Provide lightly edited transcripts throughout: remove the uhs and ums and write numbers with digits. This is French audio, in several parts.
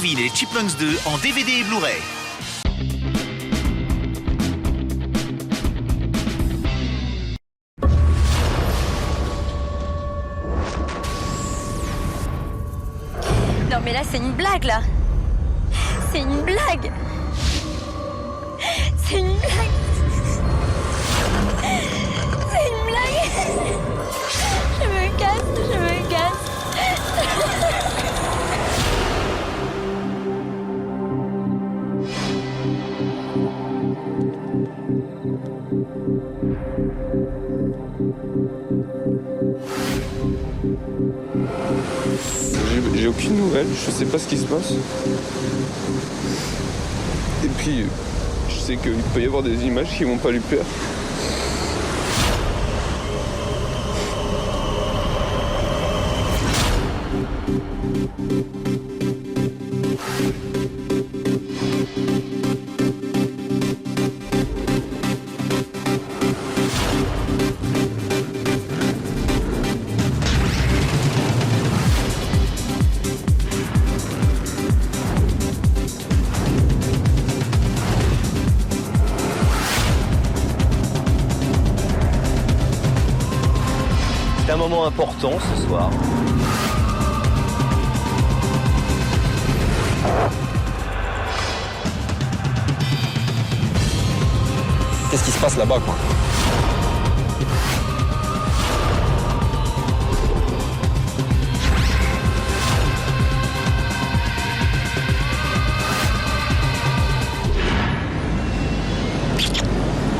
Dogville et les Chipmunks 2 en DVD et Blu-ray. Non mais là c'est une blague là. C'est une blague. C'est une blague. C'est une blague. Je me casse, je me casse. J'ai aucune nouvelle, je sais pas ce qui se passe. Et puis, je sais qu'il peut y avoir des images qui vont pas lui plaire. C'est un moment important ce soir. Qu'est-ce qui se passe là-bas, quoi?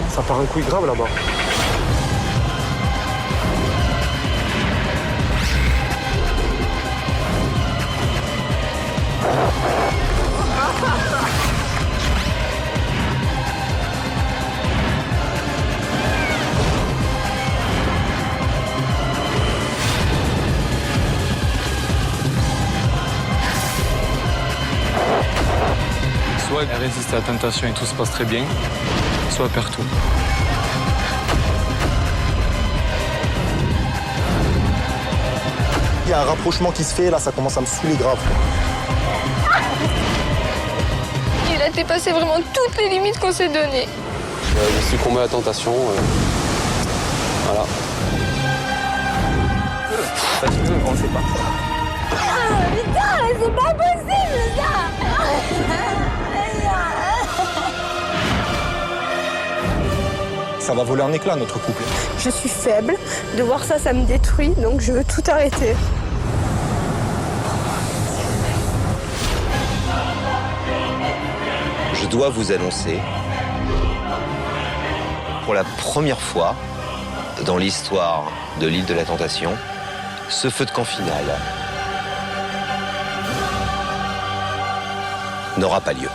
Ça part un couille grave là-bas. Soit elle résiste à la tentation et tout se passe très bien, soit elle perd tout. Il y a un rapprochement qui se fait, là, ça commence à me saouler grave. Il a dépassé vraiment toutes les limites qu'on s'est données. J'ai succombé à la tentation. Voilà. On le fait pas. Putain, c'est pas possible ça. Ça va voler en éclats, notre couple. Je suis faible, de voir ça, ça me détruit, donc je veux tout arrêter. Je dois vous annoncer, pour la première fois dans l'histoire de l'île de la Tentation, ce feu de camp final n'aura pas lieu.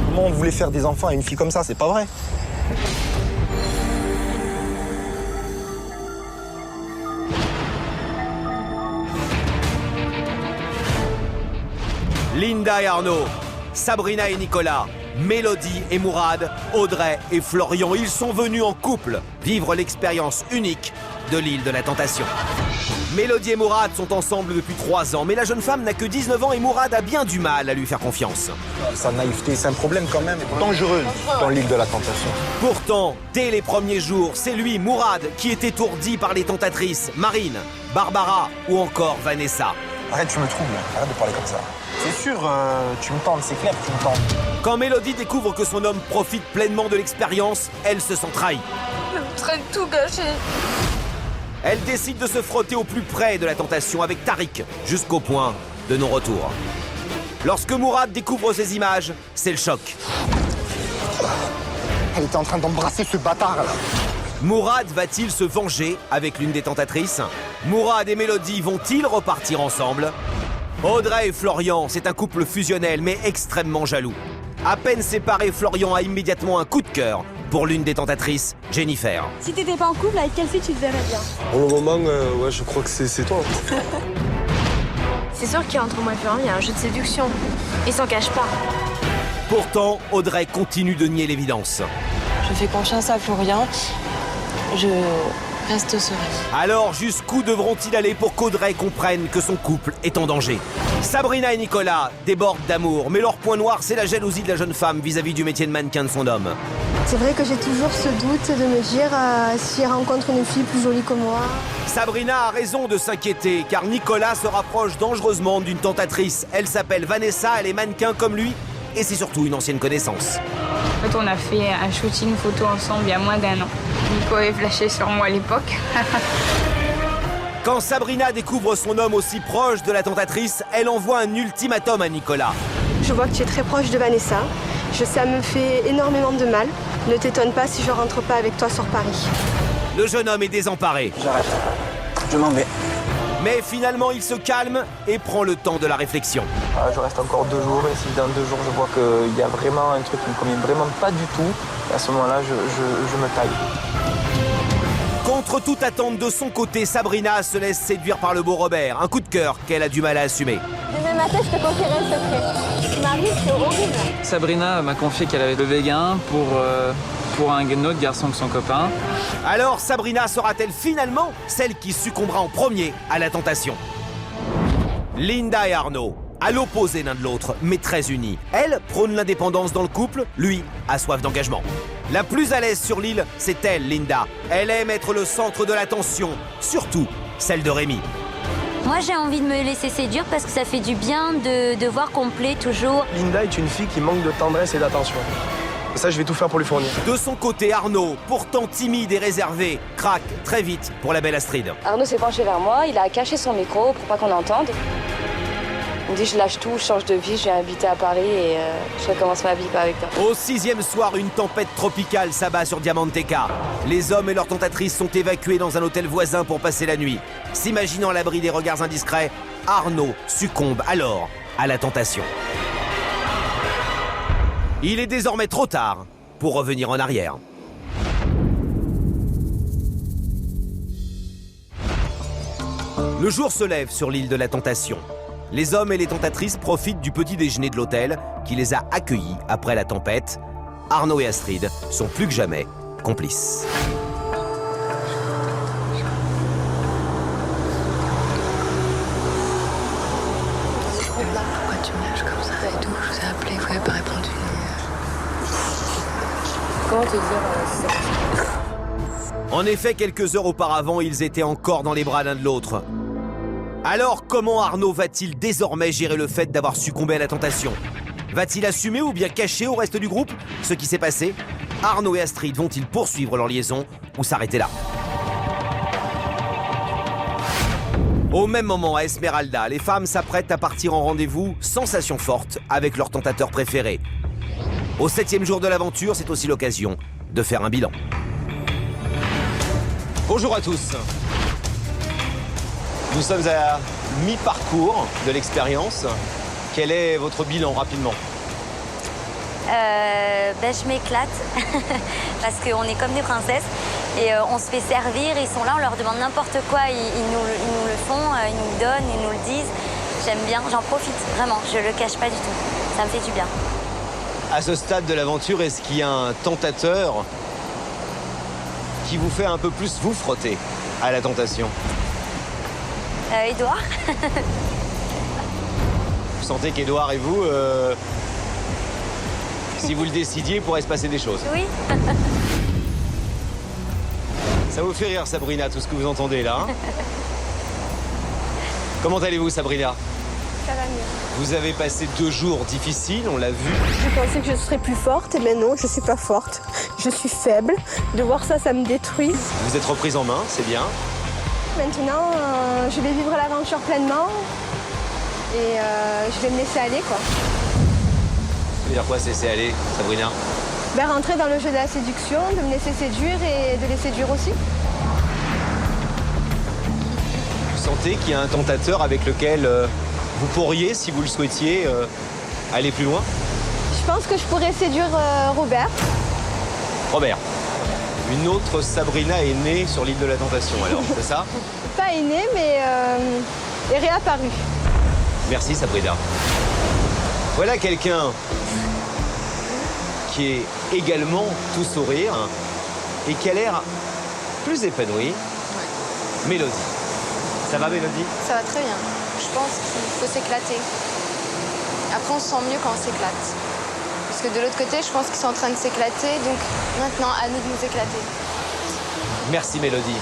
Comment on voulait faire des enfants à une fille comme ça, c'est pas vrai. Linda et Arnaud, Sabrina et Nicolas, Mélodie et Mourad, Audrey et Florian, ils sont venus en couple vivre l'expérience unique de l'île de la Tentation. Mélodie et Mourad sont ensemble depuis 3 ans, mais la jeune femme n'a que 19 ans et Mourad a bien du mal à lui faire confiance. Sa naïveté, c'est un problème quand même dangereux dans l'île de la Tentation. Pourtant, dès les premiers jours, c'est lui, Mourad, qui est étourdi par les tentatrices Marine, Barbara ou encore Vanessa. Arrête, tu me troubles, arrête de parler comme ça. C'est sûr, tu me tentes, c'est clair que tu me tentes. Quand Mélodie découvre que son homme profite pleinement de l'expérience, elle se sent trahie. Je me serais tout gâché. Elle décide de se frotter au plus près de la tentation avec Tariq, jusqu'au point de non-retour. Lorsque Mourad découvre ces images, c'est le choc. Elle était en train d'embrasser ce bâtard, là. Mourad va-t-il se venger avec l'une des tentatrices? Mourad et Mélodie vont-ils repartir ensemble? Audrey et Florian, c'est un couple fusionnel mais extrêmement jaloux. À peine séparé, Florian a immédiatement un coup de cœur pour l'une des tentatrices, Jennifer. Si t'étais pas en couple, avec quelle fille tu te verrais bien? Pour le moment, ouais, je crois que c'est toi. C'est sûr qu'entre moi et Florian, il y a un jeu de séduction. Il s'en cache pas. Pourtant, Audrey continue de nier l'évidence. Je fais confiance à Florian. Je Reste sereine. Alors jusqu'où devront-ils aller pour qu'Audrey comprenne que son couple est en danger? Sabrina et Nicolas débordent d'amour, mais leur point noir, c'est la jalousie de la jeune femme vis-à-vis du métier de mannequin de son homme. C'est vrai que j'ai toujours ce doute de me dire si elle rencontre une fille plus jolie que moi. Sabrina a raison de s'inquiéter, car Nicolas se rapproche dangereusement d'une tentatrice. Elle s'appelle Vanessa, elle est mannequin comme lui, et c'est surtout une ancienne connaissance. En fait, on a fait un shooting photo ensemble il y a moins d'1 an. Nico avait flashé sur moi à l'époque. Quand Sabrina découvre son homme aussi proche de la tentatrice, elle envoie un ultimatum à Nicolas. Je vois que tu es très proche de Vanessa. Ça me fait énormément de mal. Ne t'étonne pas si je rentre pas avec toi sur Paris. Le jeune homme est désemparé. J'arrête. Je m'en vais. Mais finalement, il se calme et prend le temps de la réflexion. Je reste encore 2 jours et si dans 2 jours je vois qu'il y a vraiment un truc qui me convient vraiment pas du tout, à ce moment-là, je me taille. Contre toute attente de son côté, Sabrina se laisse séduire par le beau Robert. Un coup de cœur qu'elle a du mal à assumer. Demain matin, je te confierai un secret. Marie, c'est horrible. Sabrina m'a confié qu'elle avait levé gain pour un autre garçon que son copain. Alors Sabrina sera-t-elle finalement celle qui succombera en premier à la tentation? Linda et Arnaud, à l'opposé l'un de l'autre, mais très unis. Elle prône l'indépendance dans le couple, lui a soif d'engagement. La plus à l'aise sur l'île, c'est elle, Linda. Elle aime être le centre de l'attention, surtout celle de Rémi. Moi, j'ai envie de me laisser séduire parce que ça fait du bien de voir qu'on plaît toujours. Linda est une fille qui manque de tendresse et d'attention. Ça, je vais tout faire pour lui fournir. De son côté, Arnaud, pourtant timide et réservé, craque très vite pour la belle Astrid. Arnaud s'est penché vers moi, il a caché son micro pour pas qu'on entende. Il me dit je lâche tout, je change de vie, je viens habiter à Paris et je recommence ma vie pas avec toi. Au 6e soir, une tempête tropicale s'abat sur Diamanteca. Les hommes et leurs tentatrices sont évacués dans un hôtel voisin pour passer la nuit. S'imaginant à l'abri des regards indiscrets, Arnaud succombe alors à la tentation. Il est désormais trop tard pour revenir en arrière. Le jour se lève sur l'île de la Tentation. Les hommes et les tentatrices profitent du petit déjeuner de l'hôtel qui les a accueillis après la tempête. Arnaud et Astrid sont plus que jamais complices. Pourquoi tu me lâches comme ça et tout? Je vous ai appelé, vous n'avez pas répondu. Comment te dire En effet, quelques heures auparavant, ils étaient encore dans les bras l'un de l'autre. Alors, comment Arnaud va-t-il désormais gérer le fait d'avoir succombé à la tentation? Va-t-il assumer ou bien cacher au reste du groupe ce qui s'est passé? Arnaud et Astrid vont-ils poursuivre leur liaison ou s'arrêter là? Au même moment, à Esmeralda, les femmes s'apprêtent à partir en rendez-vous sensation forte avec leur tentateur préféré. Au 7e jour de l'aventure, c'est aussi l'occasion de faire un bilan. Bonjour à tous. Nous sommes à mi-parcours de l'expérience. Quel est votre bilan rapidement? Je m'éclate parce qu'on est comme des princesses et on se fait servir, ils sont là, on leur demande n'importe quoi, ils nous le font, ils nous le donnent, ils nous le disent. J'aime bien, j'en profite, vraiment, je le cache pas du tout, ça me fait du bien. À ce stade de l'aventure, est-ce qu'il y a un tentateur qui vous fait un peu plus vous frotter à la tentation? Édouard. Vous sentez qu'Édouard et vous, si vous le décidiez, il pourrait se passer des choses? Oui. Ça vous fait rire, Sabrina, tout ce que vous entendez là, hein? Comment allez-vous, Sabrina? Ça va mieux. Vous avez passé 2 jours difficiles, on l'a vu. Je pensais que je serais plus forte, mais non, je suis pas forte. Je suis faible. De voir ça, ça me détruit. Vous êtes reprise en main, c'est bien. Maintenant, je vais vivre l'aventure pleinement et je vais me laisser aller, quoi. Ça veut dire quoi, c'est laisser aller, Sabrina? Rentrer dans le jeu de la séduction, de me laisser séduire et de les séduire aussi. Vous sentez qu'il y a un tentateur avec lequel vous pourriez, si vous le souhaitiez, aller plus loin? Je pense que je pourrais séduire Robert. Robert. Une autre Sabrina est née sur l'île de la Tentation, alors, c'est ça? Pas aînée, mais est réapparue. Merci, Sabrina. Voilà quelqu'un qui est également tout sourire et qui a l'air plus épanoui, Mélodie. Ça va, Mélodie? Ça va très bien. Je pense qu'il faut s'éclater. Après, on se sent mieux quand on s'éclate. Parce que de l'autre côté, je pense qu'ils sont en train de s'éclater. Donc maintenant, à nous de nous éclater. Merci, Mélodie.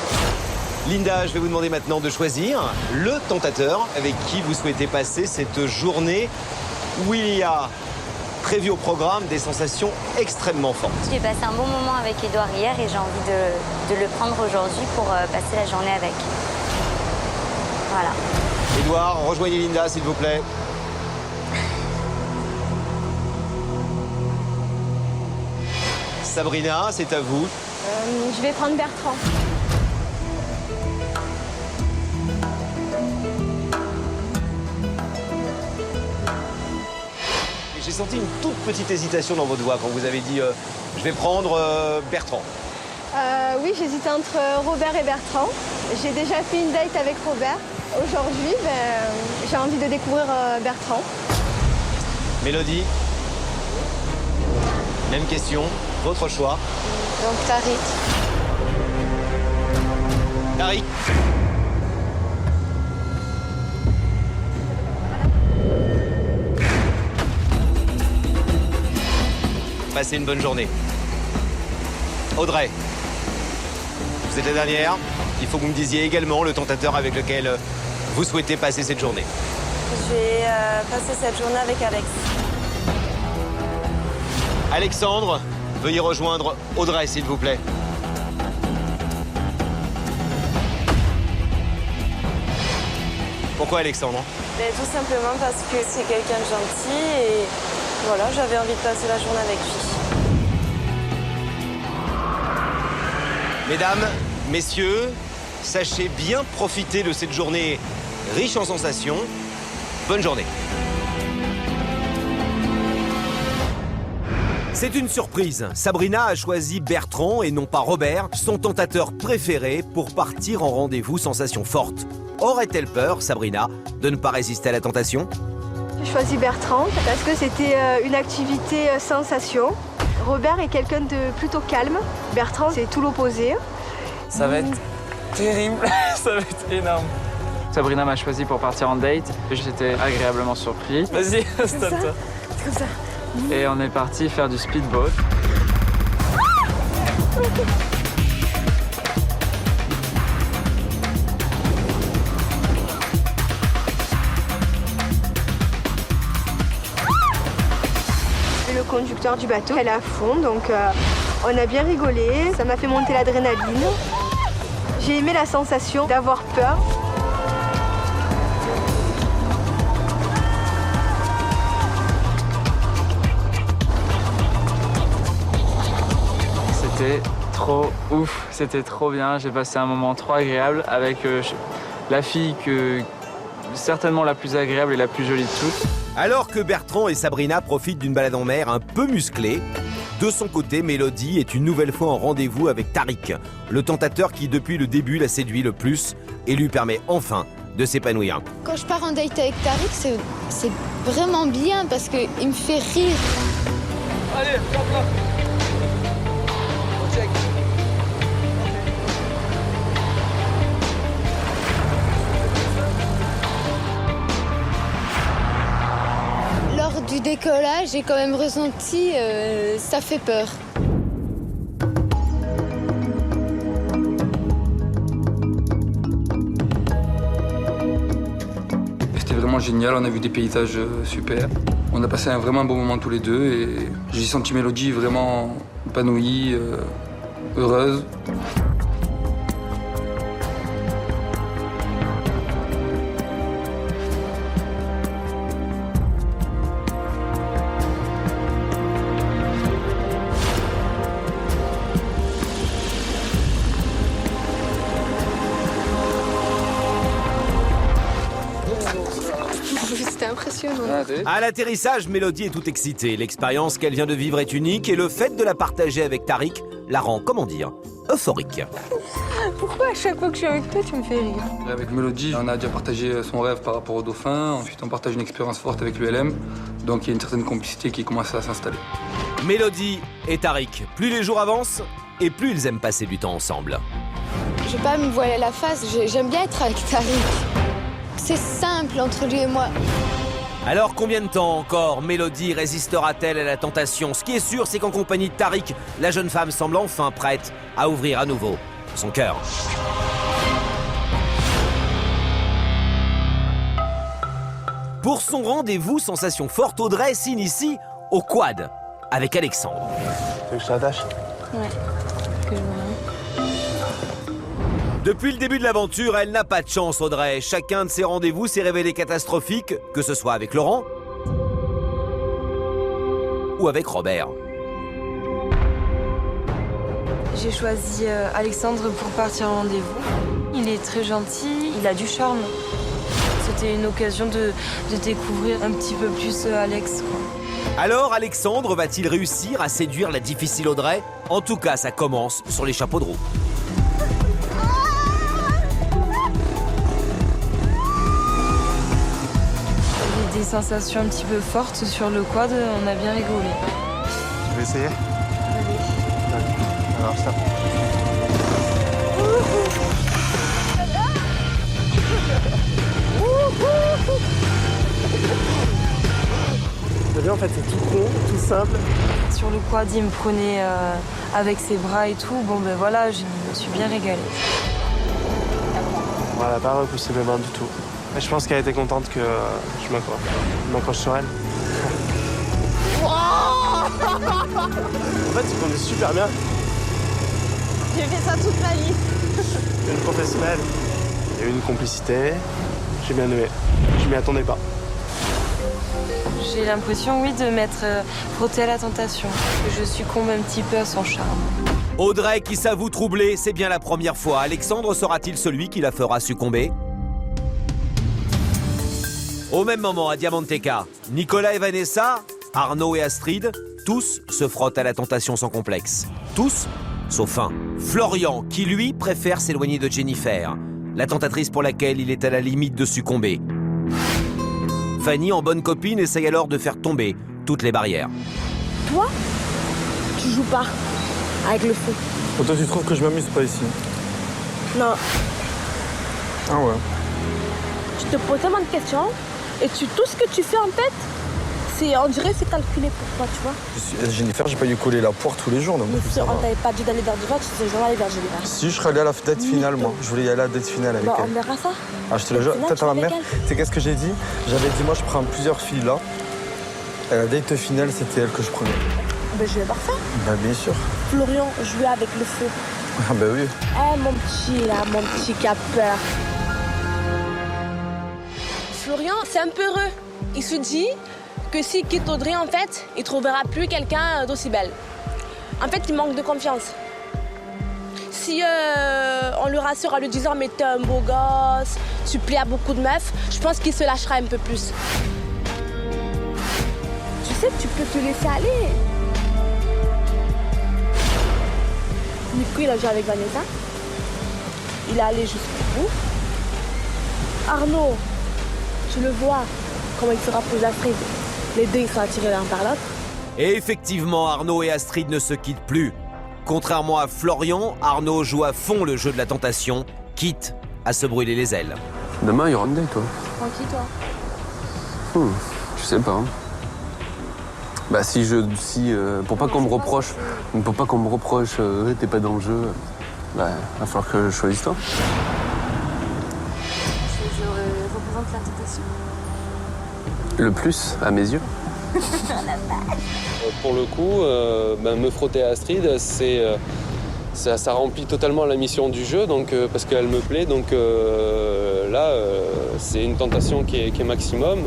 Linda, je vais vous demander maintenant de choisir le tentateur avec qui vous souhaitez passer cette journée où il y a prévu au programme des sensations extrêmement fortes. J'ai passé un bon moment avec Édouard hier et j'ai envie de le prendre aujourd'hui pour passer la journée avec. Voilà. Édouard, rejoignez Linda, s'il vous plaît. Sabrina, c'est à vous. Je vais prendre Bertrand. J'ai senti une toute petite hésitation dans votre voix quand vous avez dit je vais prendre Bertrand. Oui, j'hésitais entre Robert et Bertrand. J'ai déjà fait une date avec Robert. Aujourd'hui, j'ai envie de découvrir Bertrand. Mélodie, même question, votre choix. Donc Tariq. Tariq. Passez une bonne journée. Audrey, vous êtes la dernière. Il faut que vous me disiez également le tentateur avec lequel vous souhaitez passer cette journée. Je vais passer cette journée avec Alex. Alexandre, veuillez rejoindre Audrey, s'il vous plaît. Pourquoi Alexandre? Tout simplement parce que c'est quelqu'un de gentil et voilà, j'avais envie de passer la journée avec lui. Mesdames, messieurs, sachez bien profiter de cette journée riche en sensations. Bonne journée. C'est une surprise. Sabrina a choisi Bertrand et non pas Robert, son tentateur préféré, pour partir en rendez-vous sensations fortes. Aurait-elle peur, Sabrina, de ne pas résister à la tentation? J'ai choisi Bertrand parce que c'était une activité sensation. Robert est quelqu'un de plutôt calme. Bertrand, c'est tout l'opposé. Ça va être terrible, ça va être énorme. Sabrina m'a choisi pour partir en date. J'étais agréablement surpris. Vas-y, installe-toi. C'est comme ça. Et on est parti faire du speedboat. Le conducteur du bateau, elle est à fond, donc on a bien rigolé. Ça m'a fait monter l'adrénaline. J'ai aimé la sensation d'avoir peur. C'était trop ouf, c'était trop bien. J'ai passé un moment trop agréable avec la fille certainement la plus agréable et la plus jolie de toutes. Alors que Bertrand et Sabrina profitent d'une balade en mer un peu musclée, de son côté, Mélodie est une nouvelle fois en rendez-vous avec Tariq, le tentateur qui depuis le début la séduit le plus et lui permet enfin de s'épanouir. Quand je pars en date avec Tariq, c'est vraiment bien parce qu'il me fait rire. Allez, hop là. Check. Lors du décollage, j'ai quand même ressenti, ça fait peur. C'était vraiment génial, on a vu des paysages super. On a passé un vraiment bon moment tous les deux et j'ai senti Mélodie vraiment épanouie, heureuse. C'était impressionnant. À l'atterrissage, Mélodie est toute excitée. L'expérience qu'elle vient de vivre est unique et le fait de la partager avec Tariq la rend, comment dire, euphorique. Pourquoi à chaque fois que je suis avec toi, tu me fais rire? Avec Mélodie, on a déjà partagé son rêve par rapport au dauphin. Ensuite, on partage une expérience forte avec l'ULM. Donc, il y a une certaine complicité qui commence à s'installer. Mélodie et Tariq, plus les jours avancent et plus ils aiment passer du temps ensemble. Je vais pas me voiler la face, j'aime bien être avec Tariq. C'est simple entre lui et moi. Alors combien de temps encore Mélodie résistera-t-elle à la tentation? Ce qui est sûr, c'est qu'en compagnie de Tariq, la jeune femme semble enfin prête à ouvrir à nouveau son cœur. Pour son rendez-vous sensation forte, Audrey s'initie au quad avec Alexandre. Tu veux que je t'attache? Ouais. Depuis le début de l'aventure, elle n'a pas de chance, Audrey. Chacun de ses rendez-vous s'est révélé catastrophique, que ce soit avec Laurent ou avec Robert. J'ai choisi Alexandre pour partir en rendez-vous. Il est très gentil, il a du charme. C'était une occasion de découvrir un petit peu plus Alex, quoi. Alors, Alexandre va-t-il réussir à séduire la difficile Audrey? En tout cas, ça commence sur les chapeaux de roue. Des sensations un petit peu fortes sur le quad, on a bien rigolé. Tu veux essayer? Allez. Alors ça. T'as vu, en fait, c'est tout con, tout simple. Sur le quad, il me prenait avec ses bras et tout. Bon, ben voilà, je me suis bien régalée. Elle n'a pas repoussé mes mains du tout. Mais je pense qu'elle était contente que je m'accroche sur elle. En fait, tu conduis super bien. J'ai fait ça toute ma vie. Une professionnelle. Il y a eu une complicité. J'ai bien aimé. Je m'y attendais pas. J'ai l'impression, oui, de m'être frottée à la tentation. Je succombe un petit peu à son charme. Audrey qui s'avoue troublée, c'est bien la première fois. Alexandre sera-t-il celui qui la fera succomber? Au même moment, à Diamanteca, Nicolas et Vanessa, Arnaud et Astrid, tous se frottent à la tentation sans complexe. Tous, sauf un. Florian, qui lui préfère s'éloigner de Jennifer, la tentatrice pour laquelle il est à la limite de succomber. Fanny, en bonne copine, essaye alors de faire tomber toutes les barrières. Toi, tu joues pas avec le feu. Pour toi, tu trouves que je m'amuse pas ici? Non. Ah ouais. Tu te poses tellement de questions et tout ce que tu fais en fait, on dirait c'est calculé pour toi, tu vois. Jennifer, j'ai pas eu coller la poire tous les jours. Donc mais on t'avait pas dit d'aller vers du vert, tu sais jamais aller vers Jennifer. Si, je serais allé à la date finale, moi. Je voulais y aller à la date finale avec elle. On verra ça. Ah, je te le jure, peut-être à ma mère. Tu sais qu'est-ce que j'ai dit? J'avais dit, moi, je prends plusieurs filles là. Et la date finale, c'était elle que je prenais. Ben, je vais voir ça. Bah, bien sûr. Florian, jouer avec le feu. Ah, bah oui. Eh, mon petit, là, mon petit qui a peur. Florian, c'est un peu heureux. Il se dit que s'il quitte Audrey, en fait, il trouvera plus quelqu'un d'aussi belle. En fait, il manque de confiance. Si on le rassure en lui disant « mais t'es un beau gosse, tu plais à beaucoup de meufs », je pense qu'il se lâchera un peu plus. Tu sais, tu peux te laisser aller. Nico, il a joué avec Vanessa. Il est allé jusqu'au bout. Arnaud, tu le vois, comment il se rapproche d'Astrid. Les deux, ils sont attirés l'un par l'autre. Et effectivement, Arnaud et Astrid ne se quittent plus. Contrairement à Florian, Arnaud joue à fond le jeu de la tentation, quitte à se brûler les ailes. Demain, il y aura une date, toi. Tranquille, toi. Je sais pas. Bah pour pas qu'on me reproche, t'es pas dans le jeu, bah va falloir que je choisisse toi. Je représente la tentation. Le plus, à mes yeux. Pour le coup, me frotter à Astrid, ça remplit totalement la mission du jeu, donc, parce qu'elle me plaît. Donc là, c'est une tentation qui est maximum.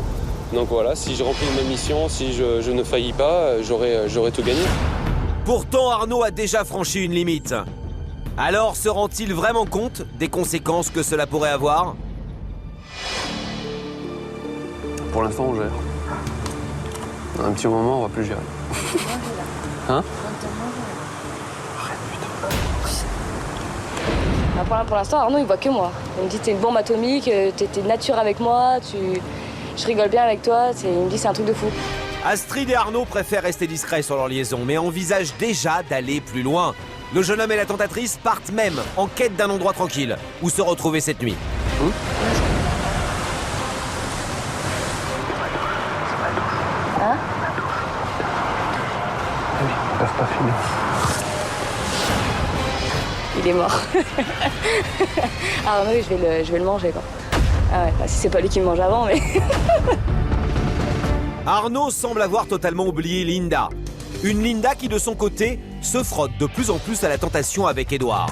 Donc voilà, si je remplis ma mission, si je ne faillis pas, j'aurais tout gagné. Pourtant, Arnaud a déjà franchi une limite. Alors, se rend-il vraiment compte des conséquences que cela pourrait avoir? Pour l'instant, on gère. Dans un petit moment, on va plus gérer. Hein? Pour l'instant, Arnaud, il voit que moi. Il me dit, t'es une bombe atomique, t'es nature avec moi, je rigole bien avec toi. Il me dit, c'est un truc de fou. Astrid et Arnaud préfèrent rester discrets sur leur liaison, mais envisagent déjà d'aller plus loin. Le jeune homme et la tentatrice partent même en quête d'un endroit tranquille où se retrouver cette nuit. Hein? Ils peuvent pas finir. Il est mort. Ah oui, je vais le manger quoi. Ah ouais, bah, si c'est pas lui qui me mange avant, mais... Arnaud semble avoir totalement oublié Linda. Une Linda qui, de son côté, se frotte de plus en plus à la tentation avec Édouard.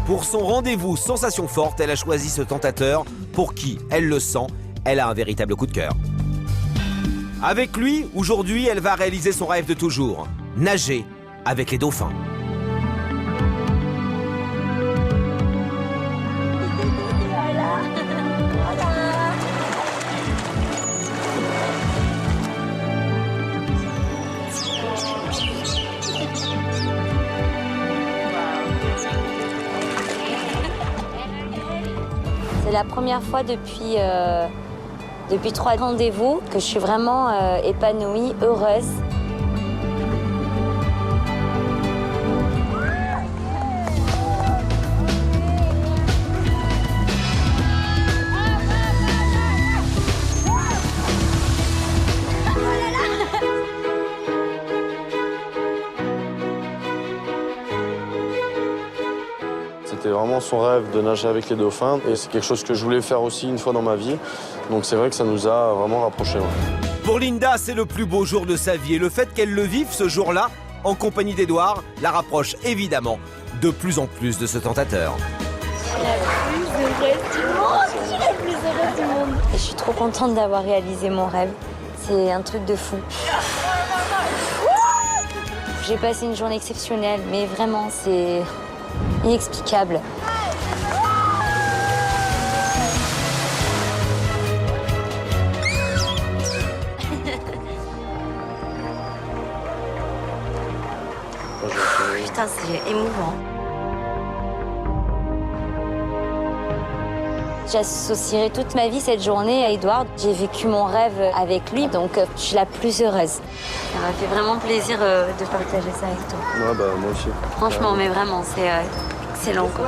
Pour son rendez-vous sensation forte, elle a choisi ce tentateur pour qui, elle le sent, elle a un véritable coup de cœur. Avec lui, aujourd'hui, elle va réaliser son rêve de toujours, nager avec les dauphins. C'est la première fois depuis 3 rendez-vous que je suis vraiment épanouie, heureuse. C'était vraiment son rêve de nager avec les dauphins et c'est quelque chose que je voulais faire aussi une fois dans ma vie. Donc c'est vrai que ça nous a vraiment rapprochés. Ouais. Pour Linda, c'est le plus beau jour de sa vie et le fait qu'elle le vive ce jour-là, en compagnie d'Édouard, la rapproche évidemment de plus en plus de ce tentateur. Je suis la plus heureuse du monde. Je suis la plus heureuse du monde. Et je suis trop contente d'avoir réalisé mon rêve. C'est un truc de fou. J'ai passé une journée exceptionnelle, mais vraiment, c'est inexplicable. Putain, c'est émouvant. J'associerai toute ma vie cette journée à Édouard. J'ai vécu mon rêve avec lui, donc je suis la plus heureuse. Ça m'a fait vraiment plaisir de partager ça avec toi. Ouais, bah, moi aussi. Franchement, mais vraiment, c'est excellent. Quoi.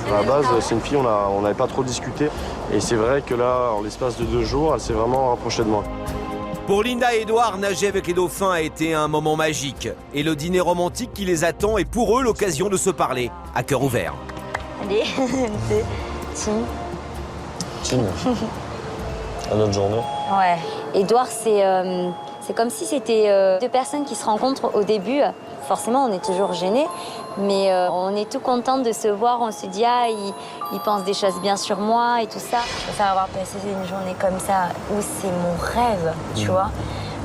À la base, c'est une fille, on n'avait pas trop discuté. Et c'est vrai que là, en l'espace de 2 jours, elle s'est vraiment rapprochée de moi. Pour Linda et Édouard, nager avec les dauphins a été un moment magique. Et le dîner romantique qui les attend est pour eux l'occasion de se parler à cœur ouvert. Allez, Tim. À notre journée. Ouais. Édouard, c'est comme si c'était 2 personnes qui se rencontrent au début. Forcément, on est toujours gênés, mais on est tout contente de se voir. On se dit, ah, il pense des choses bien sur moi et tout ça. Je préfère avoir passé une journée comme ça, où c'est mon rêve, tu vois,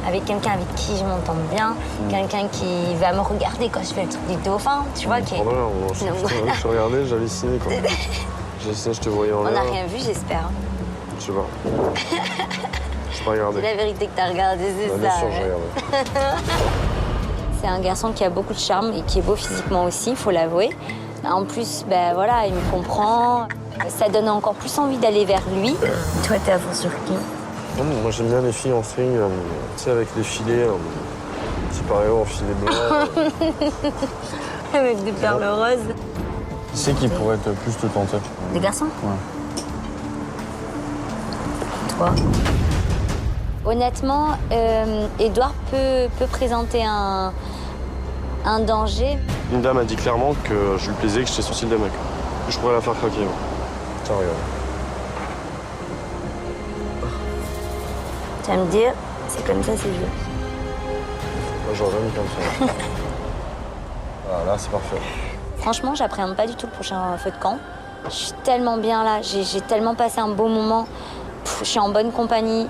avec quelqu'un avec qui je m'entends bien, quelqu'un qui va me regarder quand je fais le truc des dauphins, tu vois. Qui est... Je te regardais, j'hallucinais quand je te voyais en l'air. On n'a rien vu, j'espère. Je sais pas. Je pas regardé. C'est la vérité que t'as regardé, c'est ça. Bien sûr, j'ai regardé. C'est un garçon qui a beaucoup de charme et qui est beau physiquement aussi, il faut l'avouer. En plus, ben voilà, il me comprend. Ça donne encore plus envie d'aller vers lui. Toi, t'es à fond sur qui? Moi, j'aime bien les filles en string, tu sais, avec les filets, petit paréo en filet blanc. Avec des perles roses. Qui c'est qui pourrait plus te tenter? Des garçons? Ouais. Toi? Honnêtement, Édouard peut présenter un danger. Linda m'a dit clairement que je lui plaisais, que j'étais sur le style des mecs. Que je pourrais la faire craquer. Ouais. Tiens, regarde. Tu vas me dire, c'est comme ça, c'est joué. Moi, j'aurais jamais comme ça. Ah, là, c'est parfait. Franchement, j'appréhende pas du tout le prochain feu de camp. Je suis tellement bien là, j'ai tellement passé un beau moment. Je suis en bonne compagnie.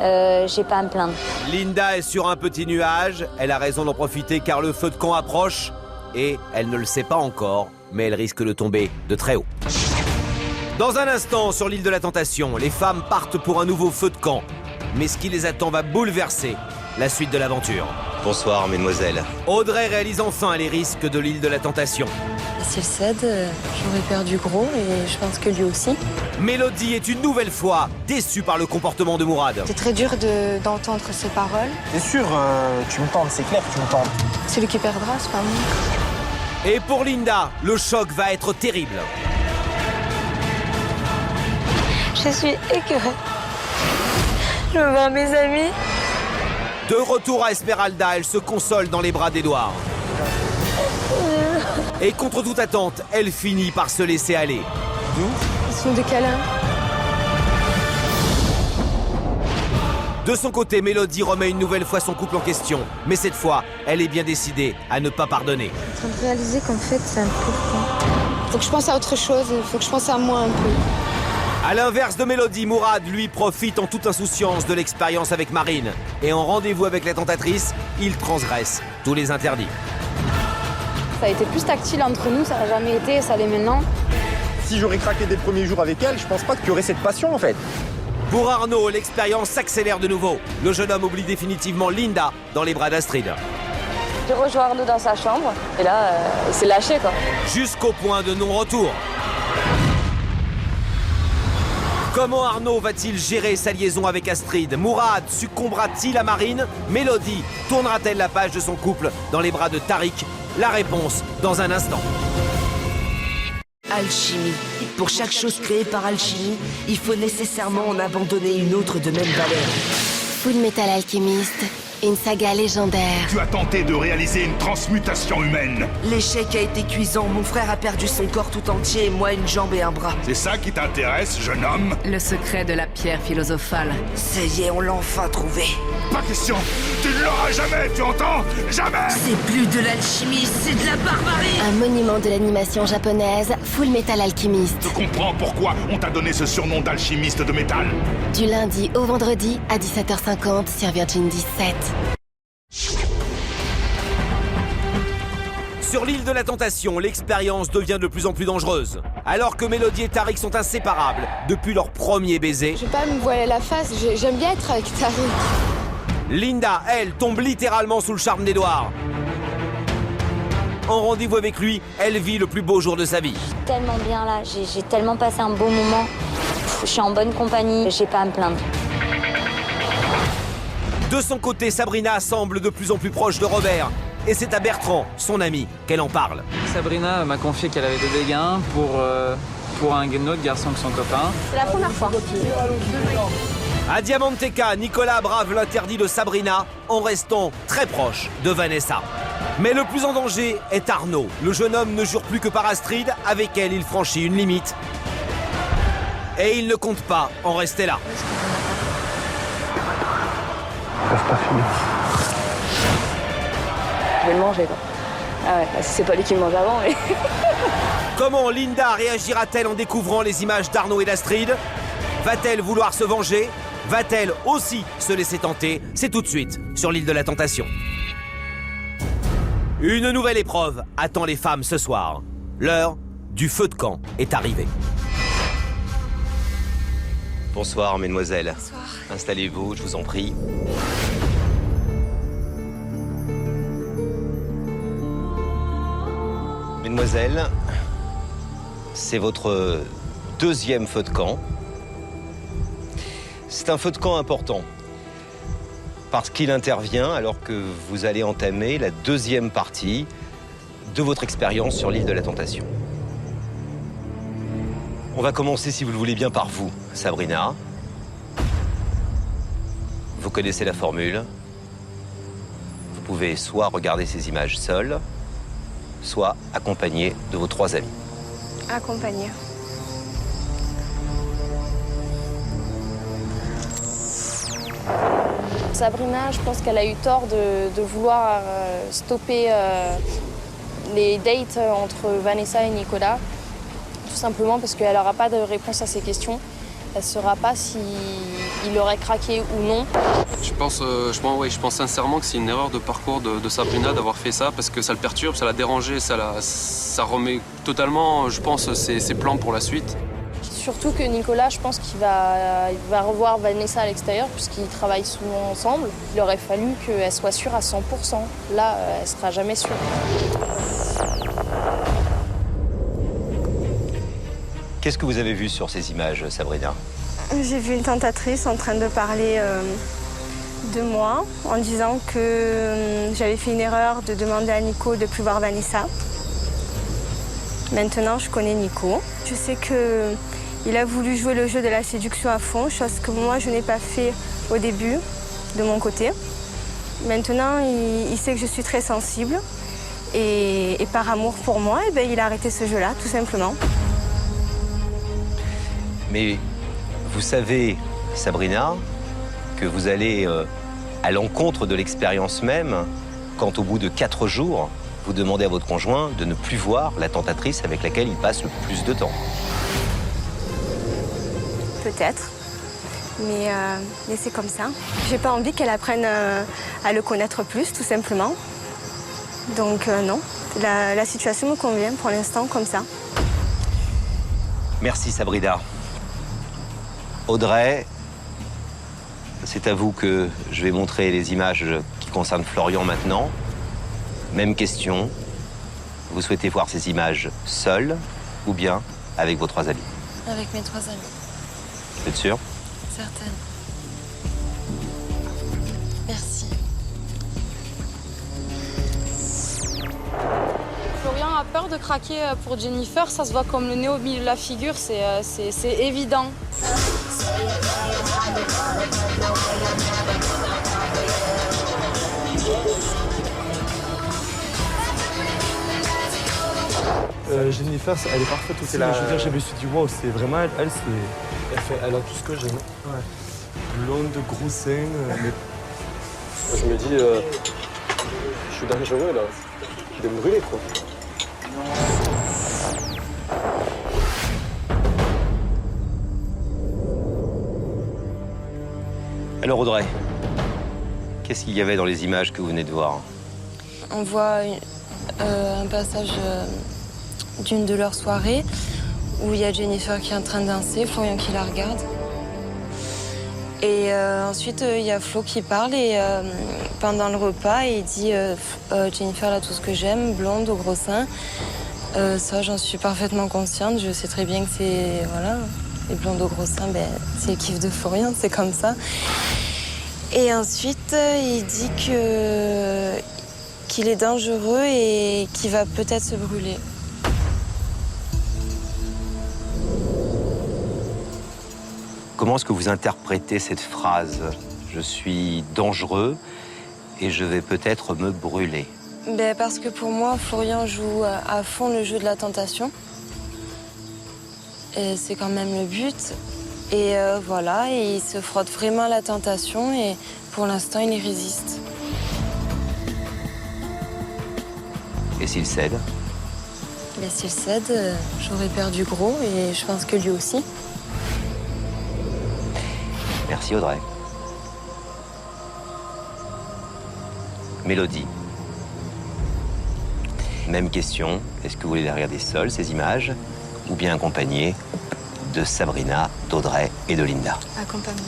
J'ai pas à me plaindre. Linda est sur un petit nuage. Elle a raison d'en profiter car le feu de camp approche. Et elle ne le sait pas encore, mais elle risque de tomber de très haut. Dans un instant, sur l'île de la Tentation, les femmes partent pour un nouveau feu de camp. Mais ce qui les attend va bouleverser la suite de l'aventure. Bonsoir, mesdemoiselles. Audrey réalise enfin les risques de l'île de la Tentation. S'il cède, j'aurais perdu gros et je pense que lui aussi. Mélodie est une nouvelle fois déçue par le comportement de Mourad. C'est très dur d'entendre ces paroles. C'est sûr, tu me tentes, c'est clair que tu me tentes. Celui qui perdra, c'est pas moi. Et pour Linda, le choc va être terrible. Je suis écœurée. Je veux voir mes amis. De retour à Esmeralda, elle se console dans les bras d'Edouard. Et contre toute attente, elle finit par se laisser aller. Ils sont des câlins. De son côté, Mélodie remet une nouvelle fois son couple en question. Mais cette fois, elle est bien décidée à ne pas pardonner. Je suis en train de réaliser qu'en fait, c'est un peu con. Faut que je pense à autre chose, faut que je pense à moi un peu. À l'inverse de Mélodie, Mourad, lui, profite en toute insouciance de l'expérience avec Marine. Et en rendez-vous avec la tentatrice, il transgresse tous les interdits. Ça a été plus tactile entre nous, ça n'a jamais été, ça l'est maintenant. Si j'aurais craqué dès le premier jour avec elle, je pense pas qu'il y aurait cette passion en fait. Pour Arnaud, l'expérience s'accélère de nouveau. Le jeune homme oublie définitivement Linda dans les bras d'Astrid. J'ai rejoint Arnaud dans sa chambre, et là, il s'est lâché quoi. Jusqu'au point de non-retour. Comment Arnaud va-t-il gérer sa liaison avec Astrid? Mourad succombera-t-il à Marine? Mélodie tournera-t-elle la page de son couple dans les bras de Tariq? La réponse dans un instant. Alchimie. Pour chaque chose créée par alchimie, il faut nécessairement en abandonner une autre de même valeur. Full Metal Alchemist, une saga légendaire. Tu as tenté de réaliser une transmutation humaine. L'échec a été cuisant. Mon frère a perdu son corps tout entier et moi une jambe et un bras. C'est ça qui t'intéresse, jeune homme? Le secret de la pierre philosophale. Ça y est, on l'a enfin trouvé. Pas question. Tu ne l'auras jamais, tu entends? Jamais. C'est plus de l'alchimie, c'est de la barbarie. Un monument de l'animation japonaise, Full Metal Alchemist. Je comprends pourquoi on t'a donné ce surnom d'alchimiste de métal. Du lundi au vendredi à 17h50 sur Virgin 17. Sur l'île de la Tentation, l'expérience devient de plus en plus dangereuse. Alors que Mélodie et Tariq sont inséparables depuis leur premier baiser, Je vais pas me voiler la face, j'aime bien être avec Tariq. Linda, elle, tombe littéralement sous le charme d'Edouard. En rendez-vous avec lui, elle vit le plus beau jour de sa vie. Tellement bien là, j'ai tellement passé un beau moment. Je suis en bonne compagnie, j'ai pas à me plaindre. De son côté, Sabrina semble de plus en plus proche de Robert. Et c'est à Bertrand, son ami, qu'elle en parle. Sabrina m'a confié qu'elle avait des gains pour un autre garçon que son copain. C'est la première fois. À Diamanteca, Nicolas brave l'interdit de Sabrina en restant très proche de Vanessa. Mais le plus en danger est Arnaud. Le jeune homme ne jure plus que par Astrid, avec elle il franchit une limite. Et il ne compte pas en rester là. Ils peuvent pas finir. Je vais le manger quoi. Ah ouais, c'est pas lui qui me mange avant mais... Comment Linda réagira-t-elle en découvrant les images d'Arnaud et d'Astrid? Va-t-elle vouloir se venger? Va-t-elle aussi se laisser tenter? C'est tout de suite sur l'île de la Tentation. Une nouvelle épreuve attend les femmes ce soir. L'heure du feu de camp est arrivée. Bonsoir, mesdemoiselles. Bonsoir. Installez-vous, je vous en prie. Mesdemoiselles, c'est votre deuxième feu de camp. C'est un feu de camp important parce qu'il intervient alors que vous allez entamer la deuxième partie de votre expérience sur l'île de la Tentation. On va commencer, si vous le voulez bien, par vous, Sabrina. Vous connaissez la formule. Vous pouvez soit regarder ces images seules, soit accompagné de vos 3 amis. Accompagné. Sabrina, je pense qu'elle a eu tort de vouloir stopper les dates entre Vanessa et Nicolas. Tout simplement parce qu'elle n'aura pas de réponse à ces questions. Elle ne saura pas s'il aurait craqué ou non. Je pense sincèrement que c'est une erreur de parcours de Sabrina d'avoir fait ça parce que ça le perturbe, ça l'a dérangé, ça remet totalement, je pense, ses plans pour la suite. Surtout que Nicolas, je pense qu'il va revoir Vanessa à l'extérieur puisqu'ils travaillent souvent ensemble. Il aurait fallu qu'elle soit sûre à 100%. Là, elle ne sera jamais sûre. Qu'est-ce que vous avez vu sur ces images, Sabrina? J'ai vu une tentatrice en train de parler de moi en disant que j'avais fait une erreur de demander à Nico de plus voir Vanessa. Maintenant, je connais Nico. Je sais qu'il a voulu jouer le jeu de la séduction à fond, chose que moi, je n'ai pas fait au début, de mon côté. Maintenant, il sait que je suis très sensible. Et par amour pour moi, eh bien, il a arrêté ce jeu-là, tout simplement. Mais vous savez, Sabrina, que vous allez à l'encontre de l'expérience même quand au bout de 4 jours, vous demandez à votre conjoint de ne plus voir la tentatrice avec laquelle il passe le plus de temps. Peut-être, mais c'est comme ça. J'ai pas envie qu'elle apprenne à le connaître plus, tout simplement. Donc non, la situation me convient pour l'instant comme ça. Merci Sabrina. Audrey, c'est à vous que je vais montrer les images qui concernent Florian maintenant. Même question, vous souhaitez voir ces images seules ou bien avec vos 3 amis? Avec mes 3 amis. Vous êtes sûr? Certaine. Merci. Florian a peur de craquer pour Jennifer, ça se voit comme le nez au milieu de la figure, c'est évident. Jennifer, elle est parfaite aussi. Je veux dire, je me suis dit, wow, c'est vraiment elle, elle a tout ce que j'aime. Ouais. Blonde, gros seins. Je me dis, je suis dangereux là. De me brûler quoi. Alors Audrey, qu'est-ce qu'il y avait dans les images que vous venez de voir? On voit un passage d'une de leurs soirées où il y a Jennifer qui est en train de danser, Florian qui la regarde. Et ensuite, il y a Flo qui parle et pendant le repas, il dit Jennifer, elle a tout ce que j'aime, blonde, au gros sein. Ça, j'en suis parfaitement consciente. Je sais très bien que c'est... Voilà, les blondes au gros sein, ben, c'est le kiff de Florian, c'est comme ça. Et ensuite, il dit qu'il est dangereux et qu'il va peut-être se brûler. Comment est-ce que vous interprétez cette phrase? Je suis dangereux et je vais peut-être me brûler. Ben parce que pour moi, Florian joue à fond le jeu de la tentation. Et c'est quand même le but. Et voilà, et il se frotte vraiment à la tentation et pour l'instant, il y résiste. Et s'il cède? Ben, s'il cède, j'aurais perdu gros et je pense que lui aussi. Merci Audrey. Mélodie. Même question, est-ce que vous voulez les regarder seuls, ces images, ou bien accompagnées de Sabrina, d'Audrey et de Linda? Accompagné.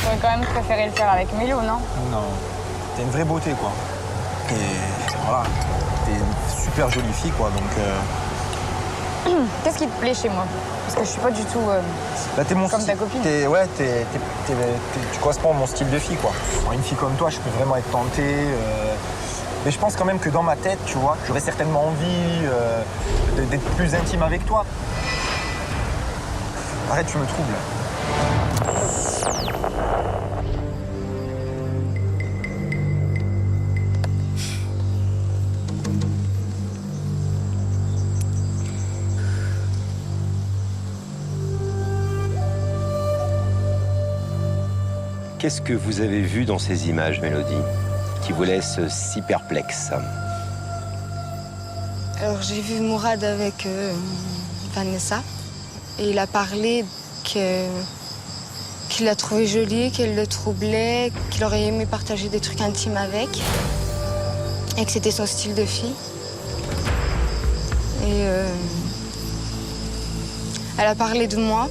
J'aurais quand même préféré le faire avec Mélo, non? Non. T'es une vraie beauté, quoi. Et voilà, t'es une super jolie fille, quoi, donc... Qu'est-ce qui te plaît chez moi? Parce que je suis pas du tout t'es mon comme style. ta copine. Tu corresponds à mon style de fille, quoi. Alors, une fille comme toi, je peux vraiment être tentée. Mais je pense quand même que dans ma tête, tu vois, j'aurais certainement envie d'être plus intime avec toi. Arrête, tu me troubles. Qu'est-ce que vous avez vu dans ces images, Mélodie, qui vous laisse si perplexe? Alors j'ai vu Mourad avec Vanessa et il a parlé qu'il la trouvait jolie, qu'elle le troublait, qu'il aurait aimé partager des trucs intimes avec et que c'était son style de fille. Et elle a parlé de moi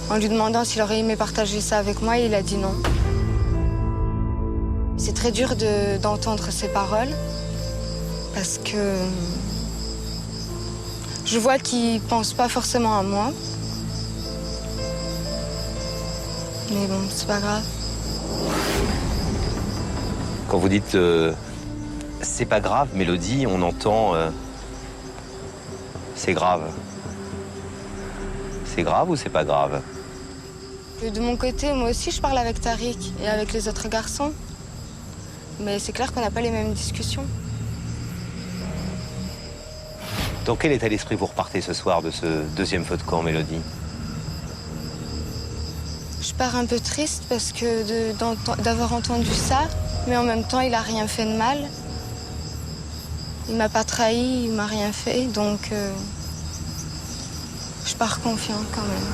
en lui demandant s'il aurait aimé partager ça avec moi, et il a dit non. C'est très dur d'entendre ces paroles parce que je vois qu'il pense pas forcément à moi. Mais bon, c'est pas grave. Quand vous dites c'est pas grave, Mélodie, on entend c'est grave. C'est grave ou c'est pas grave? De mon côté, moi aussi, je parle avec Tariq et avec les autres garçons. Mais c'est clair qu'on n'a pas les mêmes discussions. Dans quel état d'esprit vous repartez ce soir de ce deuxième feu de camp, Mélodie? Je pars un peu triste parce que d'avoir entendu ça, mais en même temps, il a rien fait de mal. Il m'a pas trahi, il m'a rien fait, donc je pars confiante quand même.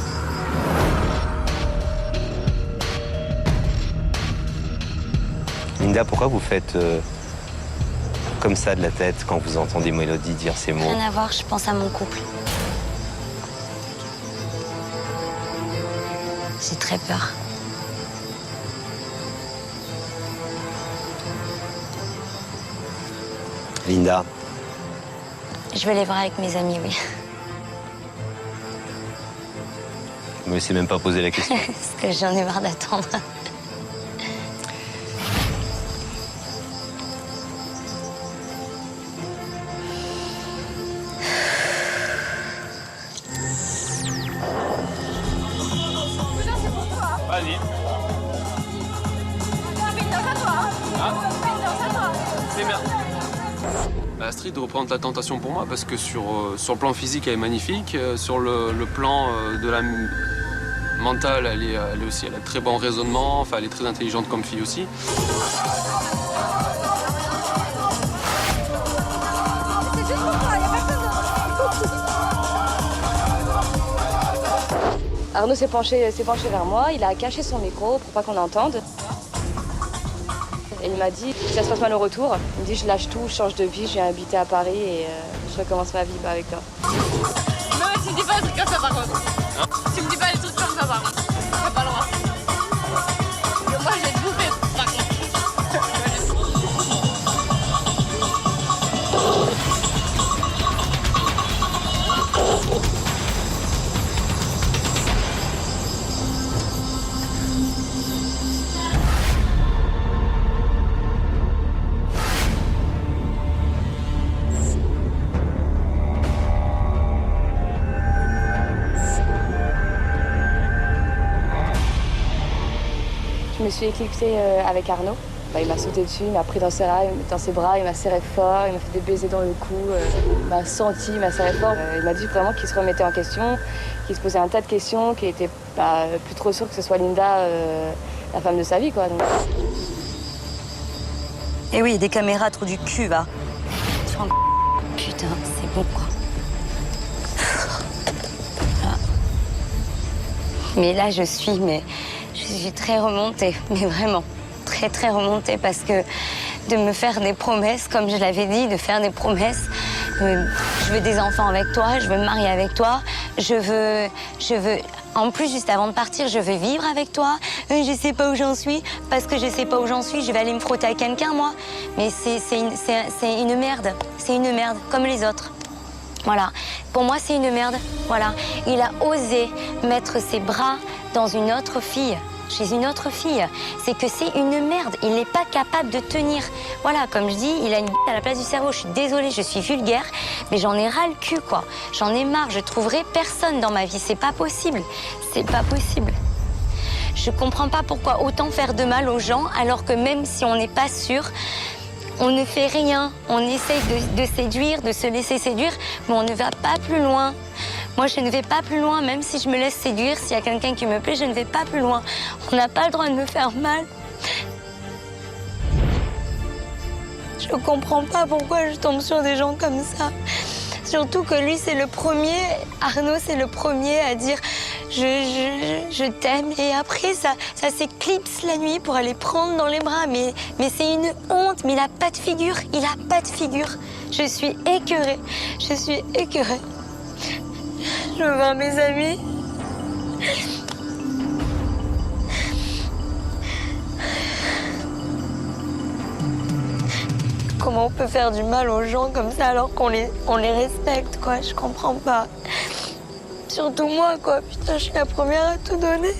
Linda, pourquoi vous faites comme ça de la tête quand vous entendez Mélodie dire ces mots? Rien à voir, je pense à mon couple. J'ai très peur. Linda. Je vais les voir avec mes amis, oui. Vous me laissez même pas poser la question. Parce que j'en ai marre d'attendre. Vas-y. C'est bien. Astrid représente la tentation pour moi parce que sur le plan physique, elle est magnifique. Sur le plan de la mentale, elle a très bon raisonnement. Enfin, elle est très intelligente comme fille aussi. Arnaud s'est penché vers moi, il a caché son micro pour pas qu'on entende. Et il m'a dit, si ça se passe mal au retour, il me dit je lâche tout, je change de vie, je viens habiter à Paris et je recommence ma vie avec toi. Non, tu me dis pas des trucs comme ça par contre. Hein? Tu me dis pas des trucs comme ça par contre. T'as pas le droit. Moi je vais te bouffer par contre. Je me suis éclipsée avec Arnaud. Il m'a sauté dessus, il m'a pris dans ses bras, il m'a serré fort, il m'a fait des baisers dans le cou, il m'a senti, il m'a serré fort. Il m'a dit vraiment qu'il se remettait en question, qu'il se posait un tas de questions, qu'il était plus trop sûr que ce soit Linda, la femme de sa vie, quoi. Donc... Et oui, des caméras, trop du cul, va. Putain, c'est bon, quoi. Mais là, je suis très remontée, mais vraiment, très, très remontée, parce que de me faire des promesses, comme je l'avais dit, de faire des promesses, je veux des enfants avec toi, je veux me marier avec toi, je veux, en plus, juste avant de partir, je veux vivre avec toi, je sais pas où j'en suis, parce que je sais pas où j'en suis, je vais aller me frotter à quelqu'un, moi, mais c'est une merde, c'est une merde, comme les autres. Voilà, pour moi, c'est une merde, voilà. Il a osé mettre ses bras dans une autre fille, chez une autre fille. C'est que c'est une merde, il n'est pas capable de tenir. Voilà, comme je dis, il a une bite à la place du cerveau. Je suis désolée, je suis vulgaire, mais j'en ai ras le cul, quoi. J'en ai marre, je trouverai personne dans ma vie. C'est pas possible, c'est pas possible. Je comprends pas pourquoi autant faire de mal aux gens, alors que même si on n'est pas sûr, on ne fait rien. On essaye de séduire, de se laisser séduire, mais on ne va pas plus loin. Moi, je ne vais pas plus loin, même si je me laisse séduire. S'il y a quelqu'un qui me plaît, je ne vais pas plus loin. On n'a pas le droit de me faire mal. Je comprends pas pourquoi je tombe sur des gens comme ça. Surtout que lui, c'est le premier, Arnaud, c'est le premier à dire je t'aime. Et après, ça s'éclipse la nuit pour aller prendre dans les bras. Mais c'est une honte, mais il a pas de figure, il a pas de figure. Je suis écœurée, je suis écœurée. Je veux voir mes amis. Comment on peut faire du mal aux gens comme ça alors qu'on les respecte, quoi. Je comprends pas. Surtout moi, quoi. Putain, je suis la première à tout donner.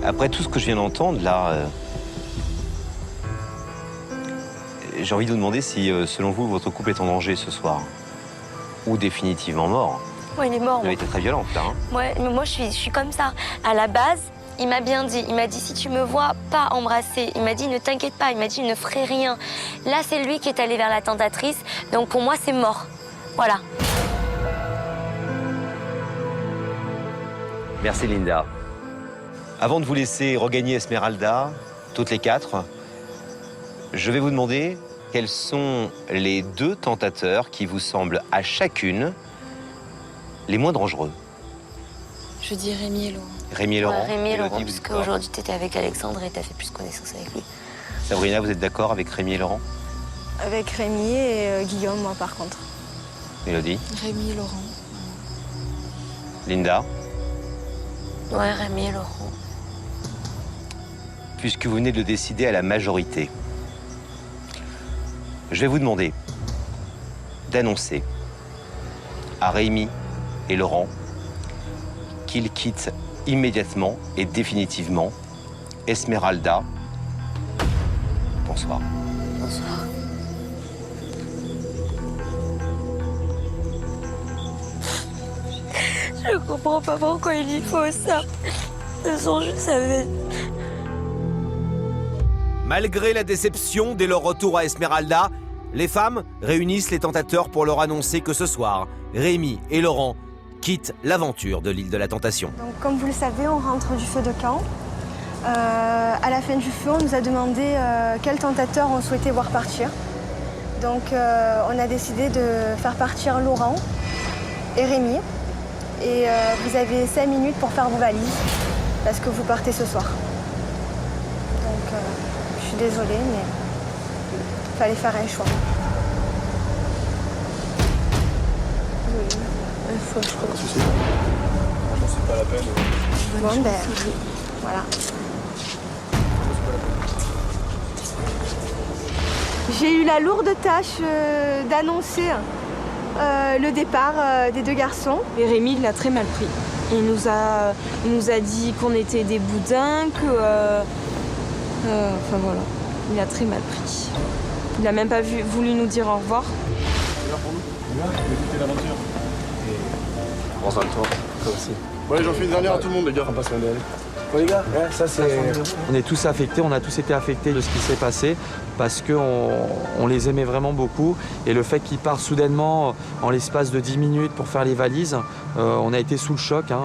Après tout ce que je viens d'entendre, là, j'ai envie de vous demander si, selon vous, votre couple est en danger ce soir. Ou définitivement mort. Ouais, il est mort. Il a été très violente, là. Hein. Ouais, mais moi, je suis comme ça. À la base, il m'a bien dit. Il m'a dit, si tu me vois pas embrasser, il m'a dit, ne t'inquiète pas. Il m'a dit, je ne ferai rien. Là, c'est lui qui est allé vers la tentatrice. Donc, pour moi, c'est mort. Voilà. Merci, Linda. Avant de vous laisser regagner Esmeralda, toutes les quatre, je vais vous demander quels sont les 2 tentateurs qui vous semblent à chacune les moins dangereux. Je dis Rémi et Laurent. Rémi et Laurent. Ouais, Rémi et Laurent, Mélodie, parce vous dites quoi? qu'aujourd'hui, tu étais avec Alexandre et tu as fait plus connaissance avec lui. Sabrina, vous êtes d'accord avec Rémi et Laurent? Avec Rémi et Guillaume, moi, par contre. Mélodie? Rémi et Laurent. Linda? Ouais, Rémi et Laurent. Puisque vous venez de le décider à la majorité, je vais vous demander d'annoncer à Rémi et Laurent qu'ils quittent immédiatement et définitivement Esmeralda. Bonsoir. Bonsoir. Je comprends pas pourquoi il y faut ça. De toute façon, je savais. Malgré la déception dès leur retour à Esmeralda, les femmes réunissent les tentateurs pour leur annoncer que ce soir, Rémi et Laurent quittent l'aventure de l'île de la Tentation. Donc, comme vous le savez, on rentre du feu de camp. À la fin du feu, on nous a demandé quel tentateur on souhaitait voir partir. Donc, on a décidé de faire partir Laurent et Rémi. Et vous avez 5 minutes pour faire vos valises, parce que vous partez ce soir. Donc, je suis désolée, mais il fallait faire un choix. Oui, il faut le choix. Pas de soucis. Franchement, c'est pas la peine. Bon, ben, voilà. J'ai eu la lourde tâche d'annoncer le départ des 2 garçons. Et Rémi, il l'a très mal pris. Il nous a dit qu'on était des boudins, que... enfin voilà, il a très mal pris. Il a même pas voulu nous dire au revoir. C'est l'heure pour nous. On va débuter l'aventure. Et... Prends un tour, toi aussi. Ouais, j'en fais une dernière à tout le monde, les gars. On passe aller. Bon, les gars, ouais, ça c'est... On est tous affectés, on a tous été affectés de ce qui s'est passé parce qu'on les aimait vraiment beaucoup. Et le fait qu'ils partent soudainement en l'espace de 10 minutes pour faire les valises, on a été sous le choc. Hein.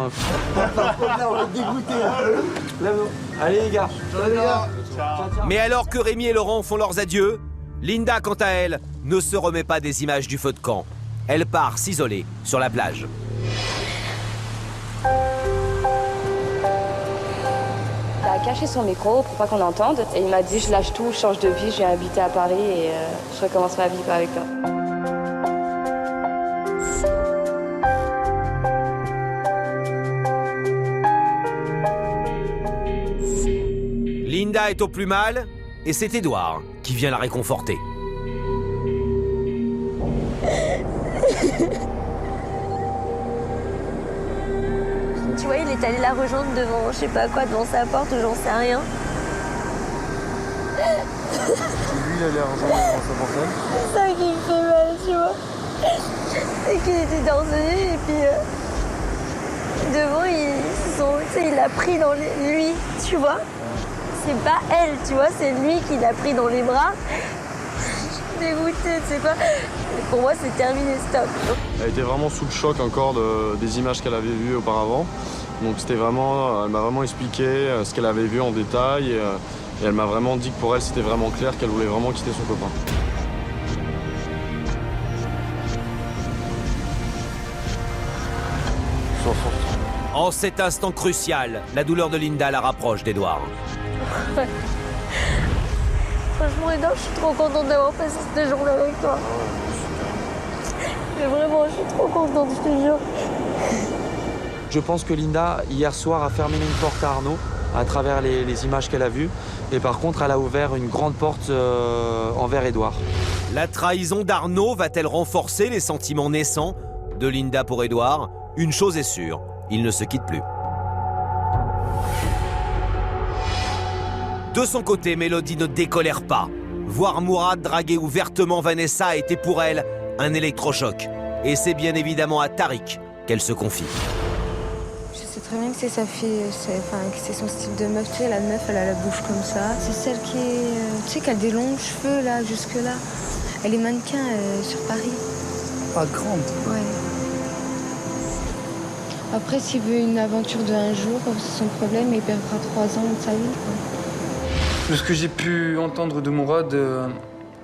On va être dégoûtés. Allez les gars. Ciao, les gars. Mais alors que Rémi et Laurent font leurs adieux, Linda, quant à elle, ne se remet pas des images du feu de camp. Elle part s'isoler sur la plage. Il a caché son micro pour pas qu'on entende. Et il m'a dit, je lâche tout, je change de vie, je viens habiter à Paris et je recommence ma vie avec toi. Linda est au plus mal et c'est Édouard qui vient la réconforter. Tu vois, il est allé la rejoindre devant, je sais pas quoi, devant sa porte, j'en sais rien. Lui, il a l'air rejoindre devant sa portable. C'est ça qui me fait mal, tu vois. C'est qu'il était dans ce lit et puis devant, il l'a pris dans lui, tu vois. C'est pas elle, tu vois, c'est lui qui l'a pris dans les bras. Je suis dégoûtée, tu sais quoi. Pour moi, c'est terminé, stop. Elle était vraiment sous le choc encore des images qu'elle avait vues auparavant. Donc c'était vraiment, elle m'a vraiment expliqué ce qu'elle avait vu en détail et elle m'a vraiment dit que pour elle c'était vraiment clair qu'elle voulait vraiment quitter son copain. En cet instant crucial, la douleur de Linda la rapproche d'Édouard. Franchement, Edouard, je suis trop contente d'avoir passé cette journée avec toi. Mais vraiment, je suis trop contente, je te jure. Je pense que Linda, hier soir, a fermé une porte à Arnaud à travers les images qu'elle a vues. Et par contre, elle a ouvert une grande porte envers Edouard. La trahison d'Arnaud va-t-elle renforcer les sentiments naissants de Linda pour Edouard? Une chose est sûre, ils ne se quittent plus. De son côté, Mélodie ne décolère pas. Voir Mourad draguer ouvertement Vanessa a été pour elle un électrochoc. Et c'est bien évidemment à Tariq qu'elle se confie. Je sais très bien que c'est sa fille, que c'est son style de meuf. Tu sais, la meuf, elle a la bouche comme ça. C'est celle qui est... tu sais, qui a des longs cheveux, là, jusque-là. Elle est mannequin sur Paris. Pas grande. Ouais. Après, s'il veut une aventure de un jour, c'est son problème, il perdra 3 ans de sa vie, quoi. De ce que j'ai pu entendre de Mourad,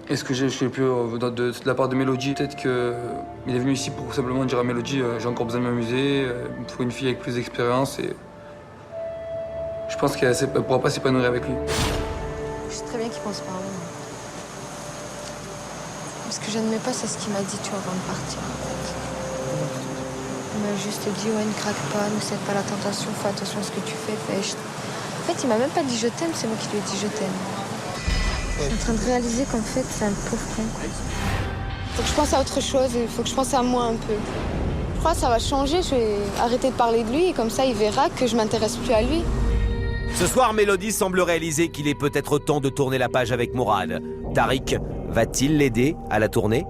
et ce que j'ai pu de la part de Mélodie, peut-être qu'il est venu ici pour simplement dire à Mélodie j'ai encore besoin de m'amuser, il me faut une fille avec plus d'expérience et je pense qu'elle ne pourra pas s'épanouir avec lui. Je sais très bien qu'il pense pas à moi. Ce que j'admets pas, c'est ce qu'il m'a dit, tu vois, avant de partir. Il m'a juste dit, ouais, ne craque pas, ne cède pas la tentation, fais attention à ce que tu fais. En fait, il m'a même pas dit je t'aime, c'est moi qui lui ai dit je t'aime. Je suis en train de réaliser qu'en fait, c'est un pauvre con. Faut que je pense à autre chose, il faut que je pense à moi un peu. Je crois que ça va changer, je vais arrêter de parler de lui et comme ça, il verra que je m'intéresse plus à lui. Ce soir, Mélodie semble réaliser qu'il est peut-être temps de tourner la page avec Mourad. Tariq va-t-il l'aider à la tourner?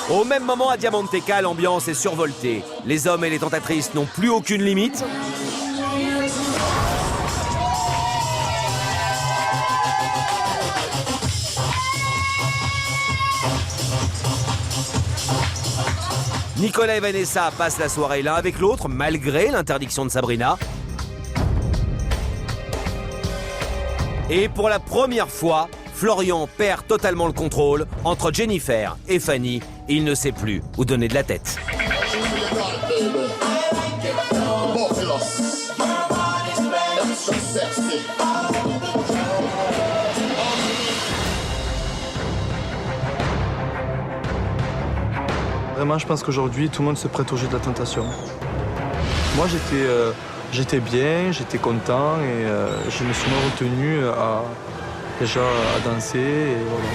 Au même moment, à Diamanteca, l'ambiance est survoltée. Les hommes et les tentatrices n'ont plus aucune limite. Nicolas et Vanessa passent la soirée l'un avec l'autre, malgré l'interdiction de Sabrina. Et pour la première fois, Florian perd totalement le contrôle. Entre Jennifer et Fanny, il ne sait plus où donner de la tête. Vraiment, je pense qu'aujourd'hui, tout le monde se prête au jeu de la tentation. Moi, j'étais bien, j'étais content et je me suis même retenu à danser. Et voilà.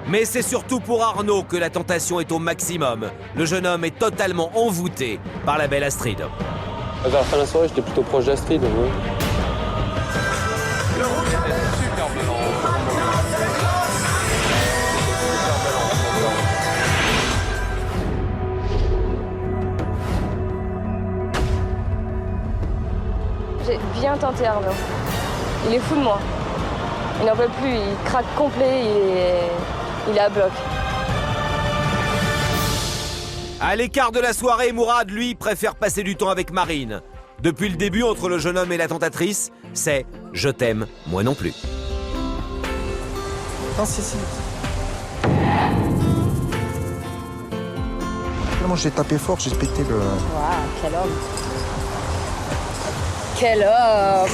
Mais c'est surtout pour Arnaud que la tentation est au maximum. Le jeune homme est totalement envoûté par la belle Astrid. Vers la fin de la soirée, j'étais plutôt proche d'Astrid. Ouais. J'ai bien tenté Arnaud. Il est fou de moi. Il n'en peut plus, il craque complet, il est à bloc. À l'écart de la soirée, Mourad, lui, préfère passer du temps avec Marine. Depuis le début, entre le jeune homme et la tentatrice, c'est « je t'aime, moi non plus ». Non, si. Moi, j'ai tapé fort, j'ai pété le... Waouh, quel homme. Quel homme.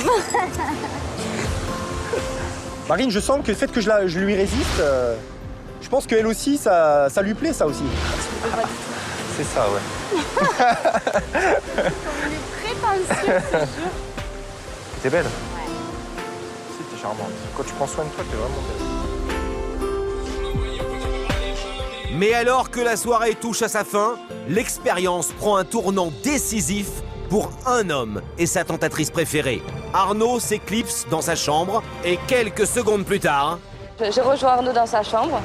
Marine, je sens que le fait que je lui résiste, je pense qu'elle aussi, ça lui plaît, ça aussi. C'est ça, ouais. On est prétentieux, c'est sûr. T'es belle. Ouais. Si, t'es charmante. Quand tu prends soin de toi, t'es vraiment belle. Mais alors que la soirée touche à sa fin, l'expérience prend un tournant décisif pour un homme et sa tentatrice préférée. Arnaud s'éclipse dans sa chambre et quelques secondes plus tard... J'ai rejoint Arnaud dans sa chambre.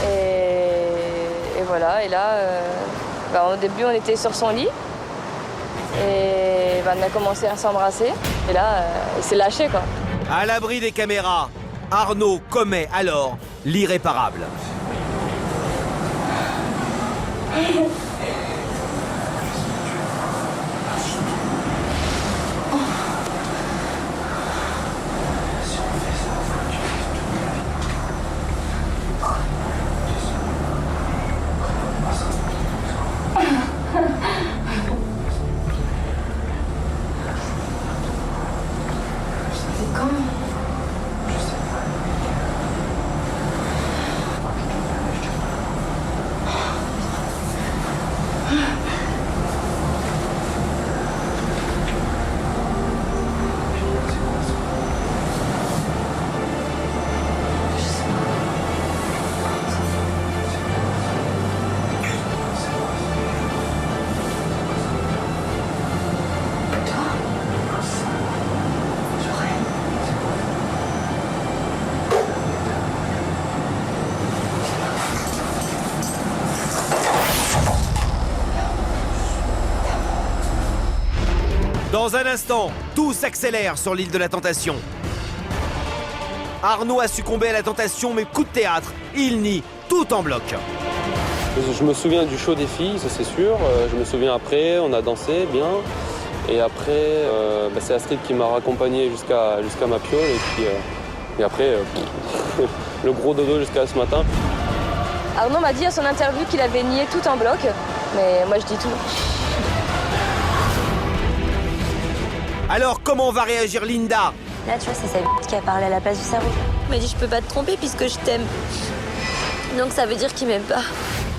Et voilà, et là, au début on était sur son lit. Et on a commencé à s'embrasser. Et là, il s'est lâché, quoi. À l'abri des caméras, Arnaud commet alors l'irréparable. Dans un instant, tout s'accélère sur l'île de la Tentation. Arnaud a succombé à la tentation, mais coup de théâtre, il nie tout en bloc. Je me souviens du show des filles, ça c'est sûr. Je me souviens après, on a dansé bien. Et après, c'est Astrid qui m'a raccompagné jusqu'à ma piole. Et après, le gros dodo jusqu'à ce matin. Arnaud m'a dit à son interview qu'il avait nié tout en bloc, mais moi je dis tout. Alors comment va réagir Linda? Là, tu vois, c'est sa qui a parlé à la place du cerveau. Il m'a dit, je peux pas te tromper puisque je t'aime. Donc ça veut dire qu'il m'aime pas.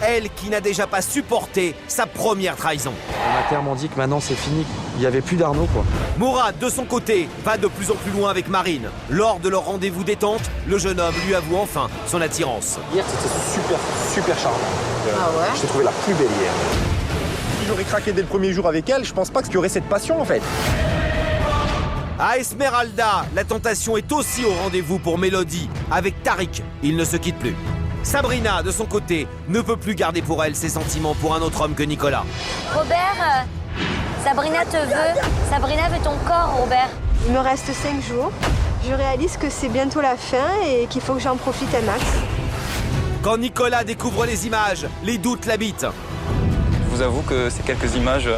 Elle qui n'a déjà pas supporté sa première trahison. On m'a clairement dit que maintenant c'est fini. Il n'y avait plus d'Arnaud, quoi. Mourad, de son côté, va de plus en plus loin avec Marine. Lors de leur rendez-vous détente, le jeune homme lui avoue enfin son attirance. Hier, c'était super charmant. Ah ouais? Je t'ai trouvé la plus belle hier. Si j'aurais craqué dès le premier jour avec elle, je pense pas qu'il y aurait cette passion en fait. À Esmeralda, la tentation est aussi au rendez-vous pour Mélodie. Avec Tariq, ils ne se quittent plus. Sabrina, de son côté, ne peut plus garder pour elle ses sentiments pour un autre homme que Nicolas. Robert, Sabrina te veut. Sabrina veut ton corps, Robert. Il me reste 5 jours. Je réalise que c'est bientôt la fin et qu'il faut que j'en profite un max. Quand Nicolas découvre les images, les doutes l'habitent. Je vous avoue que ces quelques images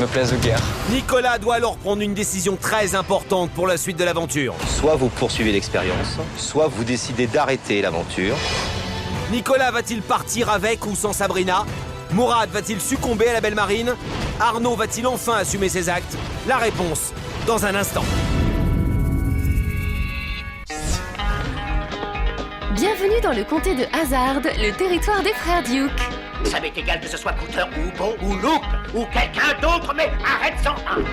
me plaisent de guerre. Nicolas doit alors prendre une décision très importante pour la suite de l'aventure. Soit vous poursuivez l'expérience, soit vous décidez d'arrêter l'aventure. Nicolas va-t-il partir avec ou sans Sabrina? Mourad va-t-il succomber à la belle Marine? Arnaud va-t-il enfin assumer ses actes? La réponse, dans un instant. Bienvenue dans le comté de Hazard, le territoire des frères Duke. Ça m'est égal que ce soit Cooter ou Bo ou Luke ou quelqu'un d'autre, mais arrête sans un.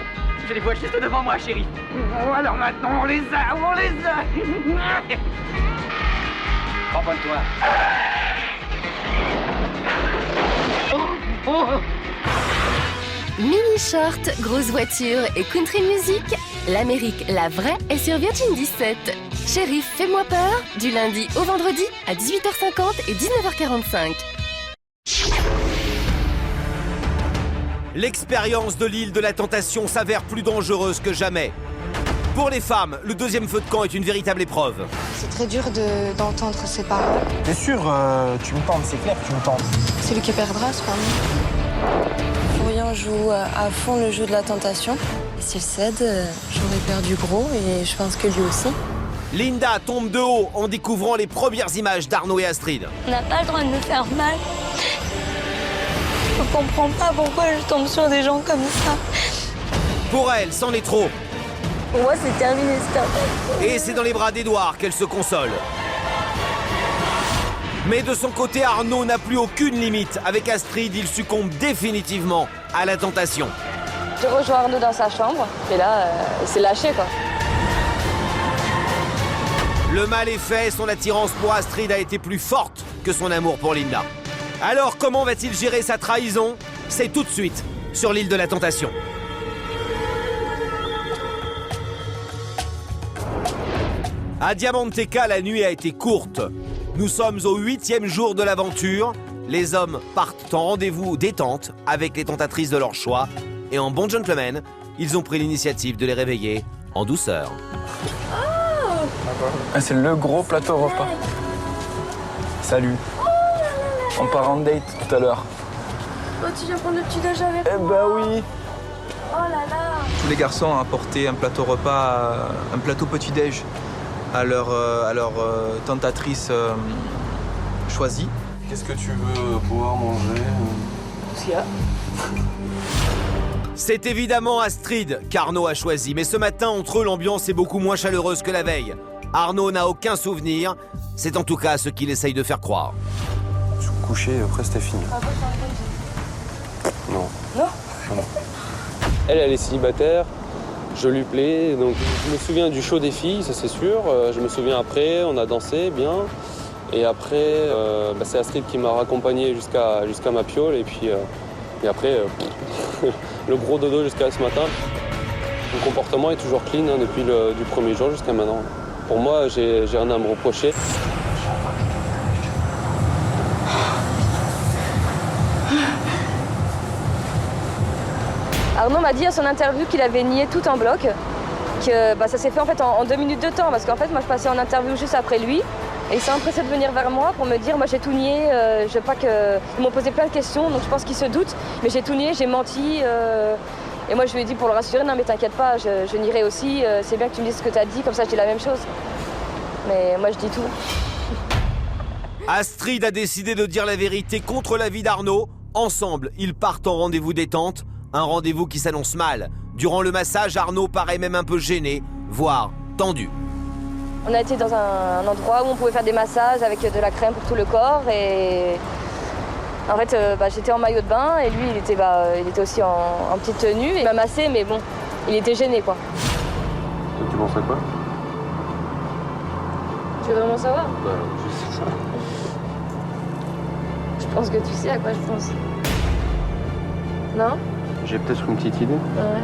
Je les vois juste devant moi, chérie. Oh, alors maintenant, on les a. Cramponne-toi. Mini short, grosse voiture et country music, l'Amérique, la vraie, est sur Virgin 17. Shérif, fais-moi peur, du lundi au vendredi à 18h50 et 19h45. L'expérience de l'île de la Tentation s'avère plus dangereuse que jamais. Pour les femmes, le deuxième feu de camp est une véritable épreuve. C'est très dur d'entendre ces paroles. T'es sûr, tu me tentes, c'est clair que tu me tentes. C'est lui qui perdra, c'est pas moi. Florian joue à fond le jeu de la tentation. Et s'il cède, j'aurais perdu gros et je pense que lui aussi. Linda tombe de haut en découvrant les premières images d'Arnaud et Astrid. On n'a pas le droit de me faire mal. Je comprends pas pourquoi je tombe sur des gens comme ça. Pour elle, c'en est trop. Pour moi, c'est terminé, c'est Et c'est dans les bras d'Edouard qu'elle se console. Mais de son côté, Arnaud n'a plus aucune limite. Avec Astrid, il succombe définitivement à la tentation. J'ai rejoint Arnaud dans sa chambre et là, il s'est lâché quoi. Le mal est fait, son attirance pour Astrid a été plus forte que son amour pour Linda. Alors comment va-t-il gérer sa trahison? C'est tout de suite sur l'île de la Tentation. À Diamanteca, la nuit a été courte. Nous sommes au 8e jour de l'aventure. Les hommes partent en rendez-vous détente avec les tentatrices de leur choix. Et en bon gentleman, ils ont pris l'initiative de les réveiller en douceur. Ah, c'est le gros plateau repas. Salut. On part en date tout à l'heure. Oh, tu viens prendre le petit déj avec moi? Eh ben oui. Oh là là. Tous les garçons ont apporté un plateau repas, un plateau petit-déj à leur tentatrice choisie. Qu'est-ce que tu veux pouvoir manger? Ce qu'il y a. C'est évidemment Astrid qu'Arnaud a choisi, mais ce matin, entre eux, l'ambiance est beaucoup moins chaleureuse que la veille. Arnaud n'a aucun souvenir, c'est en tout cas ce qu'il essaye de faire croire. Je vais me coucher, après c'était fini. Non. Non? Elle est célibataire, je lui plais, donc je me souviens du show des filles, ça c'est sûr. Je me souviens après, on a dansé bien. Et après, c'est Astrid qui m'a raccompagné jusqu'à ma piole. Et après, le gros dodo jusqu'à ce matin. Mon comportement est toujours clean depuis du premier jour jusqu'à maintenant. Pour moi, j'ai rien à me reprocher. Arnaud m'a dit à son interview qu'il avait nié tout en bloc, que ça s'est fait en fait en 2 minutes de temps, parce qu'en fait moi je passais en interview juste après lui, et il s'est empressé de venir vers moi pour me dire moi j'ai tout nié, je veux pas que... Ils m'ont posé plein de questions, donc je pense qu'il se doute, mais j'ai tout nié, j'ai menti, et moi je lui ai dit pour le rassurer, non mais t'inquiète pas, je nierai aussi, c'est bien que tu me dises ce que t'as dit, comme ça je dis la même chose. Mais moi je dis tout. Astrid a décidé de dire la vérité contre l'avis d'Arnaud. Ensemble, ils partent en rendez-vous détente, un rendez-vous qui s'annonce mal. Durant le massage, Arnaud paraît même un peu gêné, voire tendu. On a été dans un endroit où on pouvait faire des massages avec de la crème pour tout le corps et en fait j'étais en maillot de bain et lui il était aussi en petite tenue. Il m'a massé mais bon, il était gêné quoi. Tu penses à quoi? Tu veux vraiment savoir? Bah, je sais pas. Je pense que tu sais à quoi je pense. Non? J'ai peut-être une petite idée. Ouais.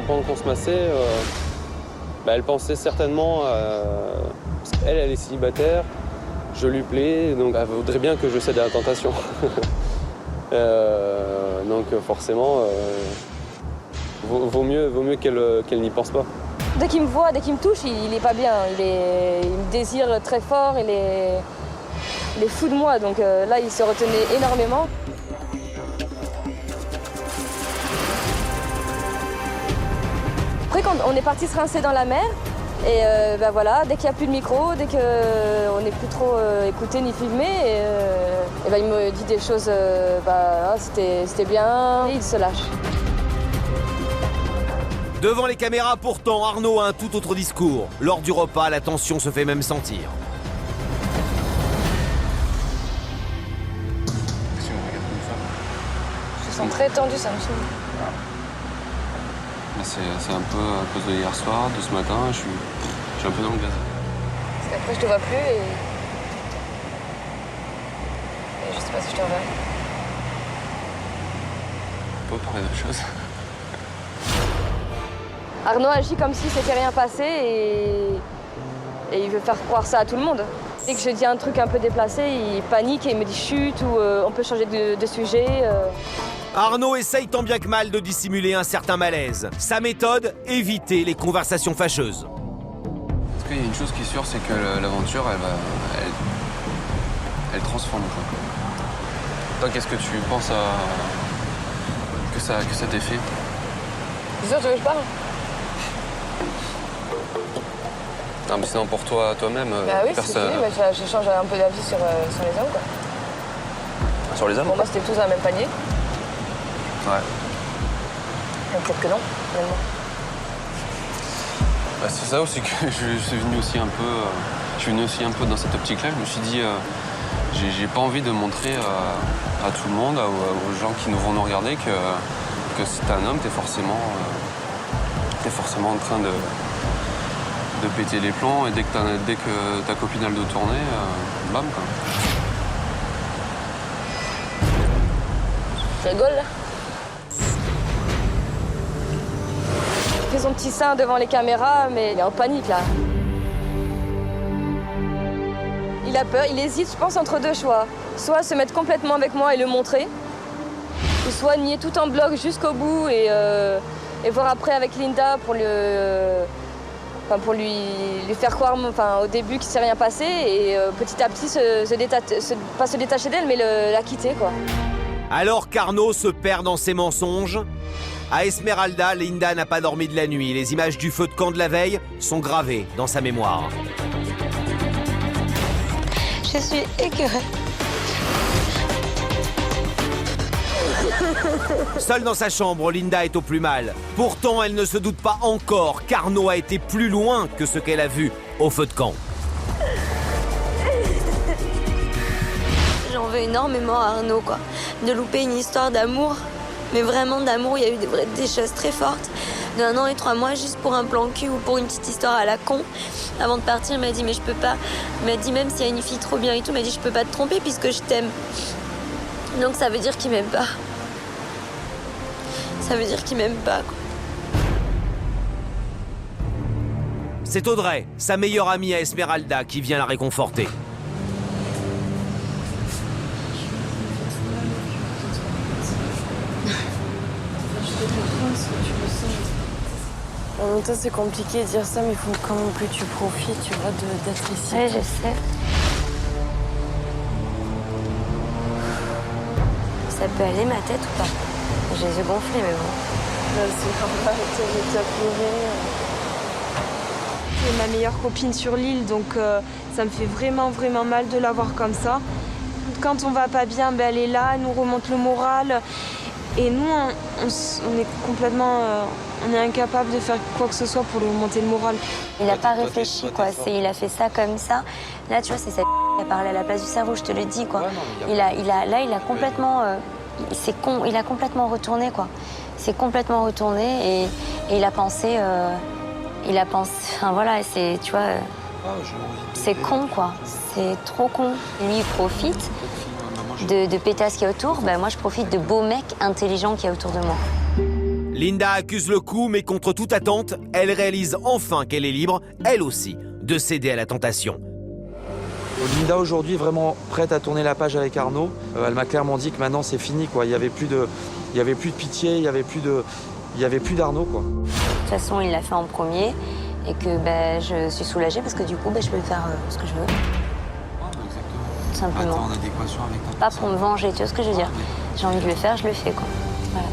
Pendant qu'on se massait, elle pensait certainement... elle est célibataire, je lui plais, donc elle voudrait bien que je cède à la tentation. Donc forcément, vaut mieux qu'elle n'y pense pas. Dès qu'il me voit, dès qu'il me touche, il est pas bien. Il me désire très fort, il est fou de moi, donc là il se retenait énormément. Après quand on est parti se rincer dans la mer, et voilà, dès qu'il n'y a plus de micro, dès qu'on n'est plus trop écouté ni filmé, il me dit des choses, c'était bien, et il se lâche. Devant les caméras, pourtant, Arnaud a un tout autre discours. Lors du repas, la tension se fait même sentir. Je sens très tendu, ça me saoule. C'est un peu à cause de hier soir, de ce matin, je suis un peu dans le gaz. Parce qu'après, je te vois plus et je sais pas si je te reverrai. On peut parler d'autre chose. Arnaud agit comme si c'était rien passé et il veut faire croire ça à tout le monde. Dès que je dis un truc un peu déplacé, il panique et il me dit chut ou on peut changer de sujet. Arnaud essaye tant bien que mal de dissimuler un certain malaise. Sa méthode, éviter les conversations fâcheuses. Parce qu'il y a une chose qui est sûre, c'est que l'aventure, elle transforme. Toi, qu'est-ce que tu penses que ça t'ait fait? C'est sûr, tu veux que je parle? Non, mais sinon pour toi-même, oui, personne... je change un peu d'avis sur les hommes, quoi. Sur les hommes? Pour moi, c'était tous dans le même panier. Ouais. Peut-être que non, finalement. C'est ça aussi que je suis venu aussi un peu... je suis venu aussi un peu dans cette optique-là. Je me suis dit, j'ai pas envie de montrer à tout le monde, aux gens qui vont nous regarder, que si t'es un homme, t'es forcément en train de péter les plombs et dès que ta copine a le dos tourné, bam quoi. Tu rigoles là? Il fait son petit sein devant les caméras, mais il est en panique là. Il a peur, il hésite, je pense, entre deux choix. Soit se mettre complètement avec moi et le montrer, ou soit nier tout en bloc jusqu'au bout et voir après avec Linda pour lui faire croire au début qu'il ne s'est rien passé et petit à petit pas se détacher d'elle, mais la quitter, quoi. Alors qu'Arnaud se perd dans ses mensonges, à Esmeralda, Linda n'a pas dormi de la nuit. Les images du feu de camp de la veille sont gravées dans sa mémoire. Je suis écœurée. Seule dans sa chambre, Linda est au plus mal. Pourtant, elle ne se doute pas encore qu'Arnaud a été plus loin que ce qu'elle a vu au feu de camp. J'en veux énormément à Arnaud, quoi. De louper une histoire d'amour, mais vraiment d'amour, il y a eu des choses très fortes. D'1 an et 3 mois, juste pour un plan cul ou pour une petite histoire à la con. Avant de partir, il m'a dit, mais je peux pas. Il m'a dit, même s'il y a une fille trop bien et tout, il m'a dit, je peux pas te tromper puisque je t'aime. Donc ça veut dire qu'il m'aime pas. Ça veut dire qu'il m'aime pas, quoi. C'est Audrey, sa meilleure amie à Esmeralda, qui vient la réconforter. En même temps, c'est compliqué de dire ça, mais il faut quand même que tu profites, tu vois, d'être ici. Oui, je sais. Ça peut aller ma tête ou pas? J'ai les yeux gonflés, mais bon. C'est normal, j'ai déjà pleuré. C'est ma meilleure copine sur l'île, donc ça me fait vraiment mal de la voir comme ça. Quand on va pas bien, elle est là, elle nous remonte le moral. Et nous, on est complètement... on est incapable de faire quoi que ce soit pour lui remonter le moral. Il n'a pas réfléchi, quoi. Il a fait ça comme ça. Là, tu vois, c'est ça qui a parlé à la place du cerveau, je te le dis, quoi. Là, il a complètement... il a complètement retourné, quoi. C'est complètement retourné et il a pensé... Enfin, voilà, c'est, tu vois... c'est con, quoi. C'est trop con. Lui, il profite de pétasses qu'il y a autour. Ben, moi, je profite de beaux mecs intelligents qu'il y a autour de moi. Linda accuse le coup, mais contre toute attente, elle réalise enfin qu'elle est libre, elle aussi, de céder à la tentation. Linda aujourd'hui est vraiment prête à tourner la page avec Arnaud. Elle m'a clairement dit que maintenant c'est fini, quoi. Il n'y avait plus de pitié, il n'y avait plus d'Arnaud, quoi. De toute façon, il l'a fait en premier et que ben, je suis soulagée parce que du coup, ben, je peux faire ce que je veux. Tout simplement. En adéquation avec ta Pas pour me venger, tu vois ce que je veux dire. J'ai envie de le faire, je le fais, quoi. Voilà.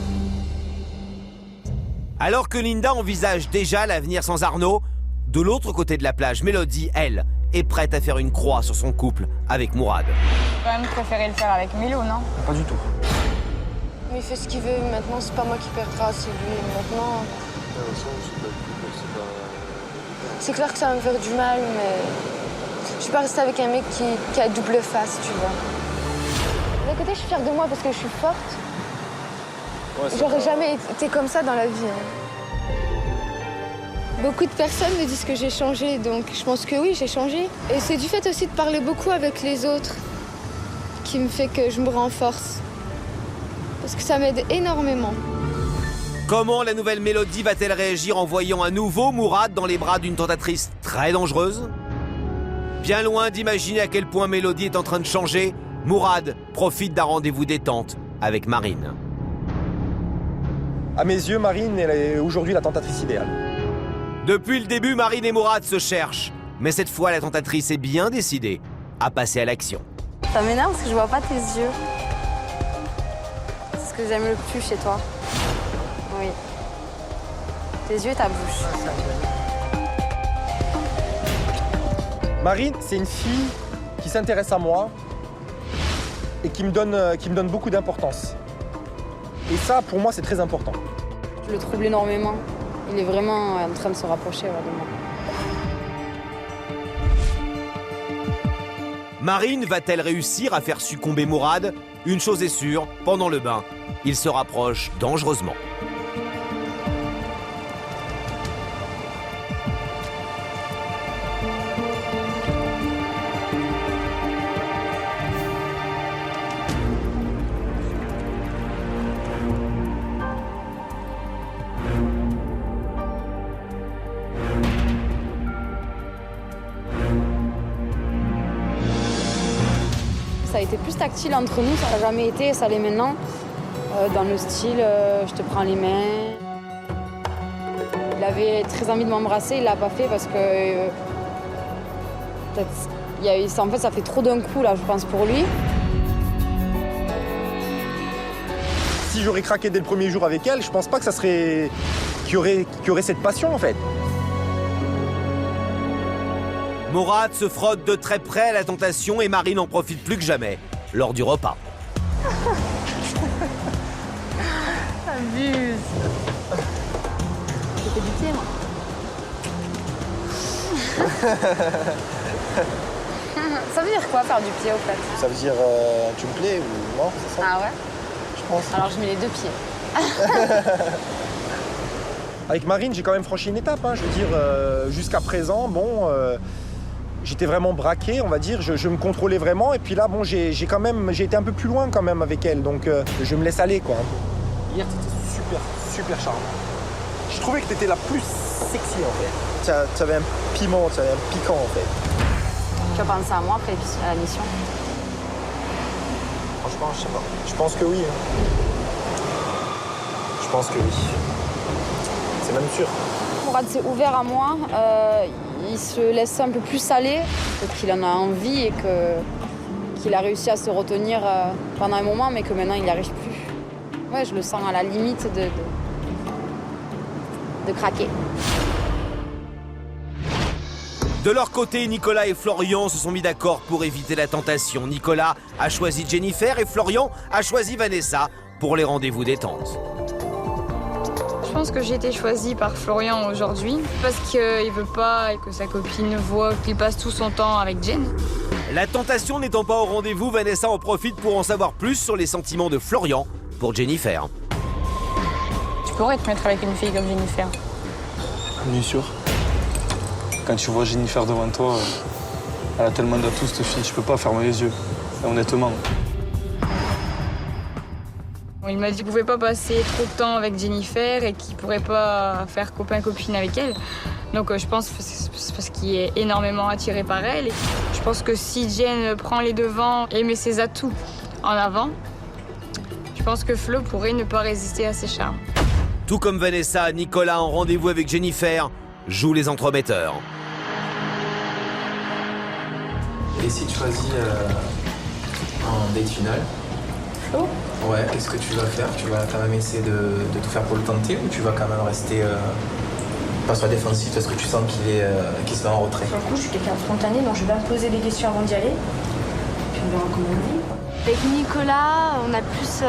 Alors que Linda envisage déjà l'avenir sans Arnaud, de l'autre côté de la plage, Mélodie, elle, est prête à faire une croix sur son couple avec Mourad. Quand même préféré le faire avec Mélo, non? Pas du tout. Mais il fait ce qu'il veut, maintenant c'est pas moi qui perdra, c'est lui. Maintenant. C'est clair que ça va me faire du mal, mais je suis pas restée avec un mec qui a double face, tu vois. D'un côté, je suis fière de moi parce que je suis forte. Ouais, j'aurais jamais été comme ça dans la vie. Hein. Beaucoup de personnes me disent que j'ai changé, donc je pense que oui, j'ai changé. Et c'est du fait aussi de parler beaucoup avec les autres qui me fait que je me renforce. Parce que ça m'aide énormément. Comment la nouvelle Mélodie va-t-elle réagir en voyant un nouveau Mourad dans les bras d'une tentatrice très dangereuse? Bien loin d'imaginer à quel point Mélodie est en train de changer, Mourad profite d'un rendez-vous détente avec Marine. À mes yeux, Marine, elle est aujourd'hui la tentatrice idéale. Depuis le début, Marine et Mourad se cherchent. Mais cette fois, la tentatrice est bien décidée à passer à l'action. Ça m'énerve parce que je vois pas tes yeux. C'est ce que j'aime le plus chez toi. Oui. Tes yeux et ta bouche. Marine, c'est une fille qui s'intéresse à moi et qui me donne beaucoup d'importance. Et ça, pour moi, c'est très important. Je le trouble énormément. Il est vraiment en train de se rapprocher de moi. Marine va-t-elle réussir à faire succomber Mourad? Une chose est sûre, pendant le bain, il se rapproche dangereusement. Ça a été plus tactile entre nous, ça n'a jamais été, ça l'est maintenant. Dans le style, je te prends les mains. Il avait très envie de m'embrasser, il l'a pas fait parce que... en fait, ça fait trop d'un coup, là, je pense, pour lui. Si j'aurais craqué dès le premier jour avec elle, je pense pas que ça serait... qu'il y aurait cette passion, en fait. Mourad se frotte de très près à la tentation et Marine en profite plus que jamais lors du repas. Abuse. J'ai fait du pied, moi. Ça veut dire quoi, faire du pied, au fait? Ça veut dire tu me plais ou non, c'est ça? Ah ouais? Je pense. Alors je mets les deux pieds. Avec Marine, j'ai quand même franchi une étape. Hein. Je veux dire, jusqu'à présent, bon, j'étais vraiment braqué, on va dire. Je me contrôlais vraiment. Et puis là, bon, j'ai été un peu plus loin quand même avec elle. Donc, je me laisse aller, quoi. Hier, t'étais super charmant. Je trouvais que t'étais la plus sexy, en fait. T'avais un piment, t'avais un piquant, en fait. Tu vas penser à moi après la mission? Franchement, je sais pas. Je pense que oui. Hein. Je pense que oui. C'est même sûr. Mourad, Mourad s'est ouvert à moi, il se laisse un peu plus aller, peut-être qu'il en a envie et qu'il a réussi à se retenir pendant un moment, mais que maintenant il n'y arrive plus. Ouais, je le sens à la limite de craquer. De leur côté, Nicolas et Florian se sont mis d'accord pour éviter la tentation. Nicolas a choisi Jennifer et Florian a choisi Vanessa pour les rendez-vous détente. Je pense que j'ai été choisie par Florian aujourd'hui parce qu'il veut pas que sa copine voit qu'il passe tout son temps avec Jen. La tentation n'étant pas au rendez-vous, Vanessa en profite pour en savoir plus sur les sentiments de Florian pour Jennifer. Tu pourrais te mettre avec une fille comme Jennifer? Bien sûr. Quand tu vois Jennifer devant toi, elle a tellement d'atouts cette fille, je peux pas fermer les yeux, honnêtement. Il m'a dit qu'il pouvait pas passer trop de temps avec Jennifer et qu'il pourrait pas faire copain-copine avec elle. Donc je pense que c'est parce qu'il est énormément attiré par elle. Et je pense que si Jen prend les devants et met ses atouts en avant, je pense que Flo pourrait ne pas résister à ses charmes. Tout comme Vanessa, Nicolas en rendez-vous avec Jennifer joue les entremetteurs. Et si tu choisis un date final, ouais, qu'est-ce que tu vas faire? Tu vas quand même essayer de tout faire pour le tenter ou tu vas quand même rester pas sur la défensive parce que tu sens qu'il se met en retrait? Sur le coup, je suis quelqu'un de spontané, donc je vais me poser des questions avant d'y aller. Puis on verra comment on vit. Avec Nicolas, on a plus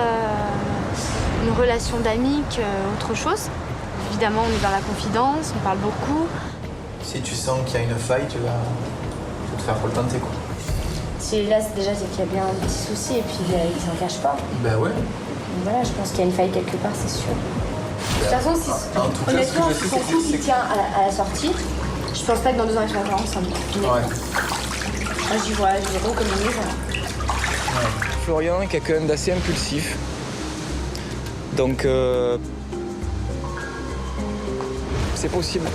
une relation d'amis qu'autre chose. Évidemment, on est dans la confidence, on parle beaucoup. Si tu sens qu'il y a une faille, tu vas tout faire pour le tenter, quoi. Si là, déjà, c'est qu'il y a bien un petit souci et puis il s'en cache pas. Ben ouais. Donc voilà, je pense qu'il y a une faille quelque part, c'est sûr. De toute façon, honnêtement, si son couple il tient à la sortie, je pense pas que dans 2 ans, ils seront encore ensemble. Ouais. Moi, j'y vois zéro comme une maison. Ouais. Florian est quelqu'un d'assez impulsif. Donc, c'est possible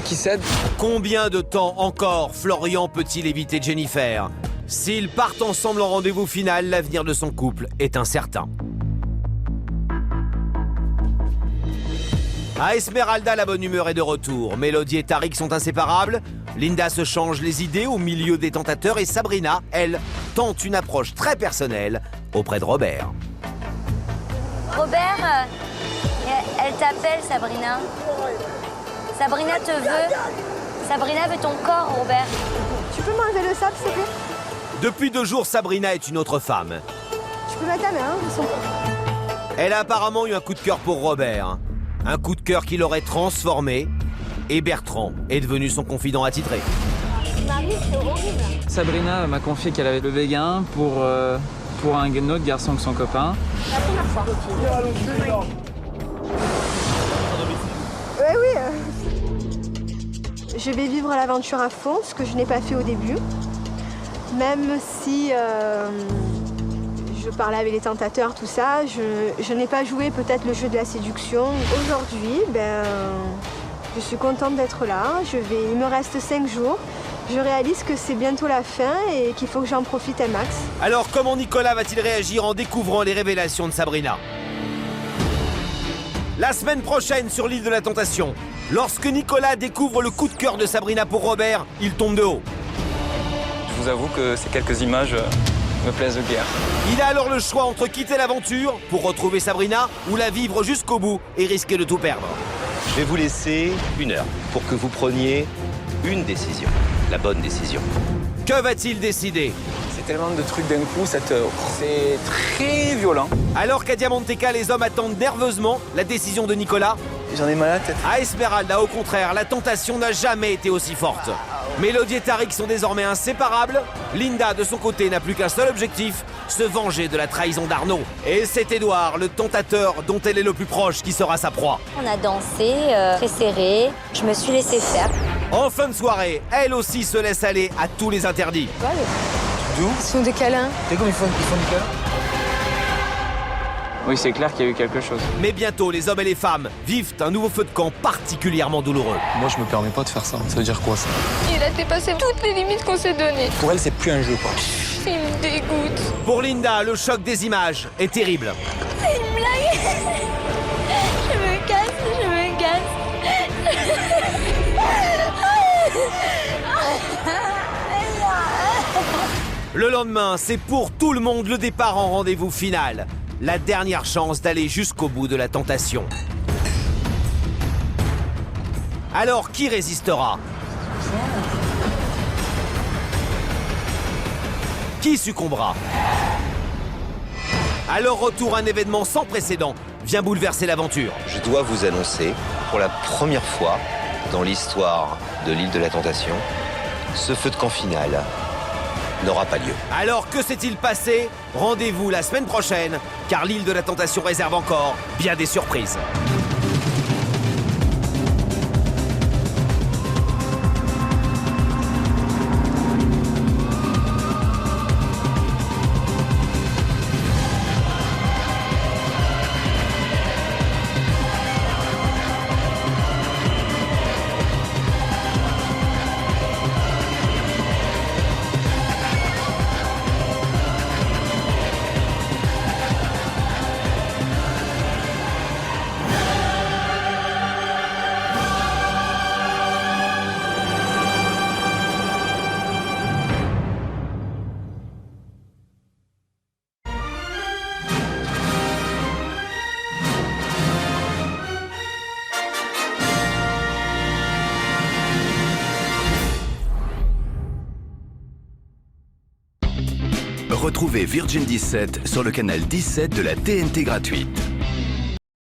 qu'il cède. Combien de temps encore Florian peut-il éviter Jennifer? S'ils partent ensemble en rendez-vous final, l'avenir de son couple est incertain. À Esmeralda, la bonne humeur est de retour. Mélodie et Tariq sont inséparables. Linda se change les idées au milieu des tentateurs et Sabrina, elle, tente une approche très personnelle auprès de Robert. Robert, elle t'appelle, Sabrina. Sabrina te veut. Sabrina veut ton corps, Robert. Tu peux m'enlever le sable, s'il te plaît? Depuis 2 jours, Sabrina est une autre femme. Tu peux mettre ta main, hein, Elle a apparemment eu un coup de cœur pour Robert. Un coup de cœur qui l'aurait transformé. Et Bertrand est devenu son confident attitré. Marie, c'est horrible. Sabrina m'a confié qu'elle avait le béguin pour un autre garçon que son copain. La première fois. Oui. Je vais vivre l'aventure à fond, ce que je n'ai pas fait au début. Même si je parlais avec les tentateurs, tout ça, je n'ai pas joué peut-être le jeu de la séduction. Aujourd'hui, je suis contente d'être là. Il me reste 5 jours. Je réalise que c'est bientôt la fin et qu'il faut que j'en profite un max. Alors comment Nicolas va-t-il réagir en découvrant les révélations de Sabrina? La semaine prochaine sur l'île de la Tentation, lorsque Nicolas découvre le coup de cœur de Sabrina pour Robert, il tombe de haut. Je vous avoue que ces quelques images me plaisent de guerre. Il a alors le choix entre quitter l'aventure pour retrouver Sabrina ou la vivre jusqu'au bout et risquer de tout perdre. Je vais vous laisser 1 heure pour que vous preniez une décision, la bonne décision. Que va-t-il décider? C'est tellement de trucs d'un coup, c'est très violent. Alors qu'à Diamanteca, les hommes attendent nerveusement la décision de Nicolas. J'en ai mal à la tête. À Esmeralda, au contraire, la tentation n'a jamais été aussi forte. Mélodie et Tariq sont désormais inséparables. Linda, de son côté, n'a plus qu'un seul objectif, se venger de la trahison d'Arnaud. Et c'est Édouard, le tentateur dont elle est le plus proche, qui sera sa proie. On a dansé, très serré. Je me suis laissée faire. En fin de soirée, elle aussi se laisse aller à tous les interdits. D'où? Ils font des câlins. T'es comme ils font des câlins? Oui, c'est clair qu'il y a eu quelque chose. Mais bientôt, les hommes et les femmes vivent un nouveau feu de camp particulièrement douloureux. Moi, je me permets pas de faire ça. Ça veut dire quoi, ça? Il a dépassé toutes les limites qu'on s'est données. Pour elle, c'est plus un jeu, quoi. Il me dégoûte. Pour Linda, le choc des images est terrible. C'est une blague. Je me casse. Le lendemain, c'est pour tout le monde le départ en rendez-vous final. La dernière chance d'aller jusqu'au bout de la tentation. Alors, qui résistera? Qui succombera? Alors, retour à un événement sans précédent vient bouleverser l'aventure. Je dois vous annoncer, pour la première fois dans l'histoire de l'île de la Tentation, ce feu de camp final n'aura pas lieu. Alors, que s'est-il passé? Rendez-vous la semaine prochaine, car l'île de la Tentation réserve encore bien des surprises. Retrouvez Virgin 17 sur le canal 17 de la TNT gratuite.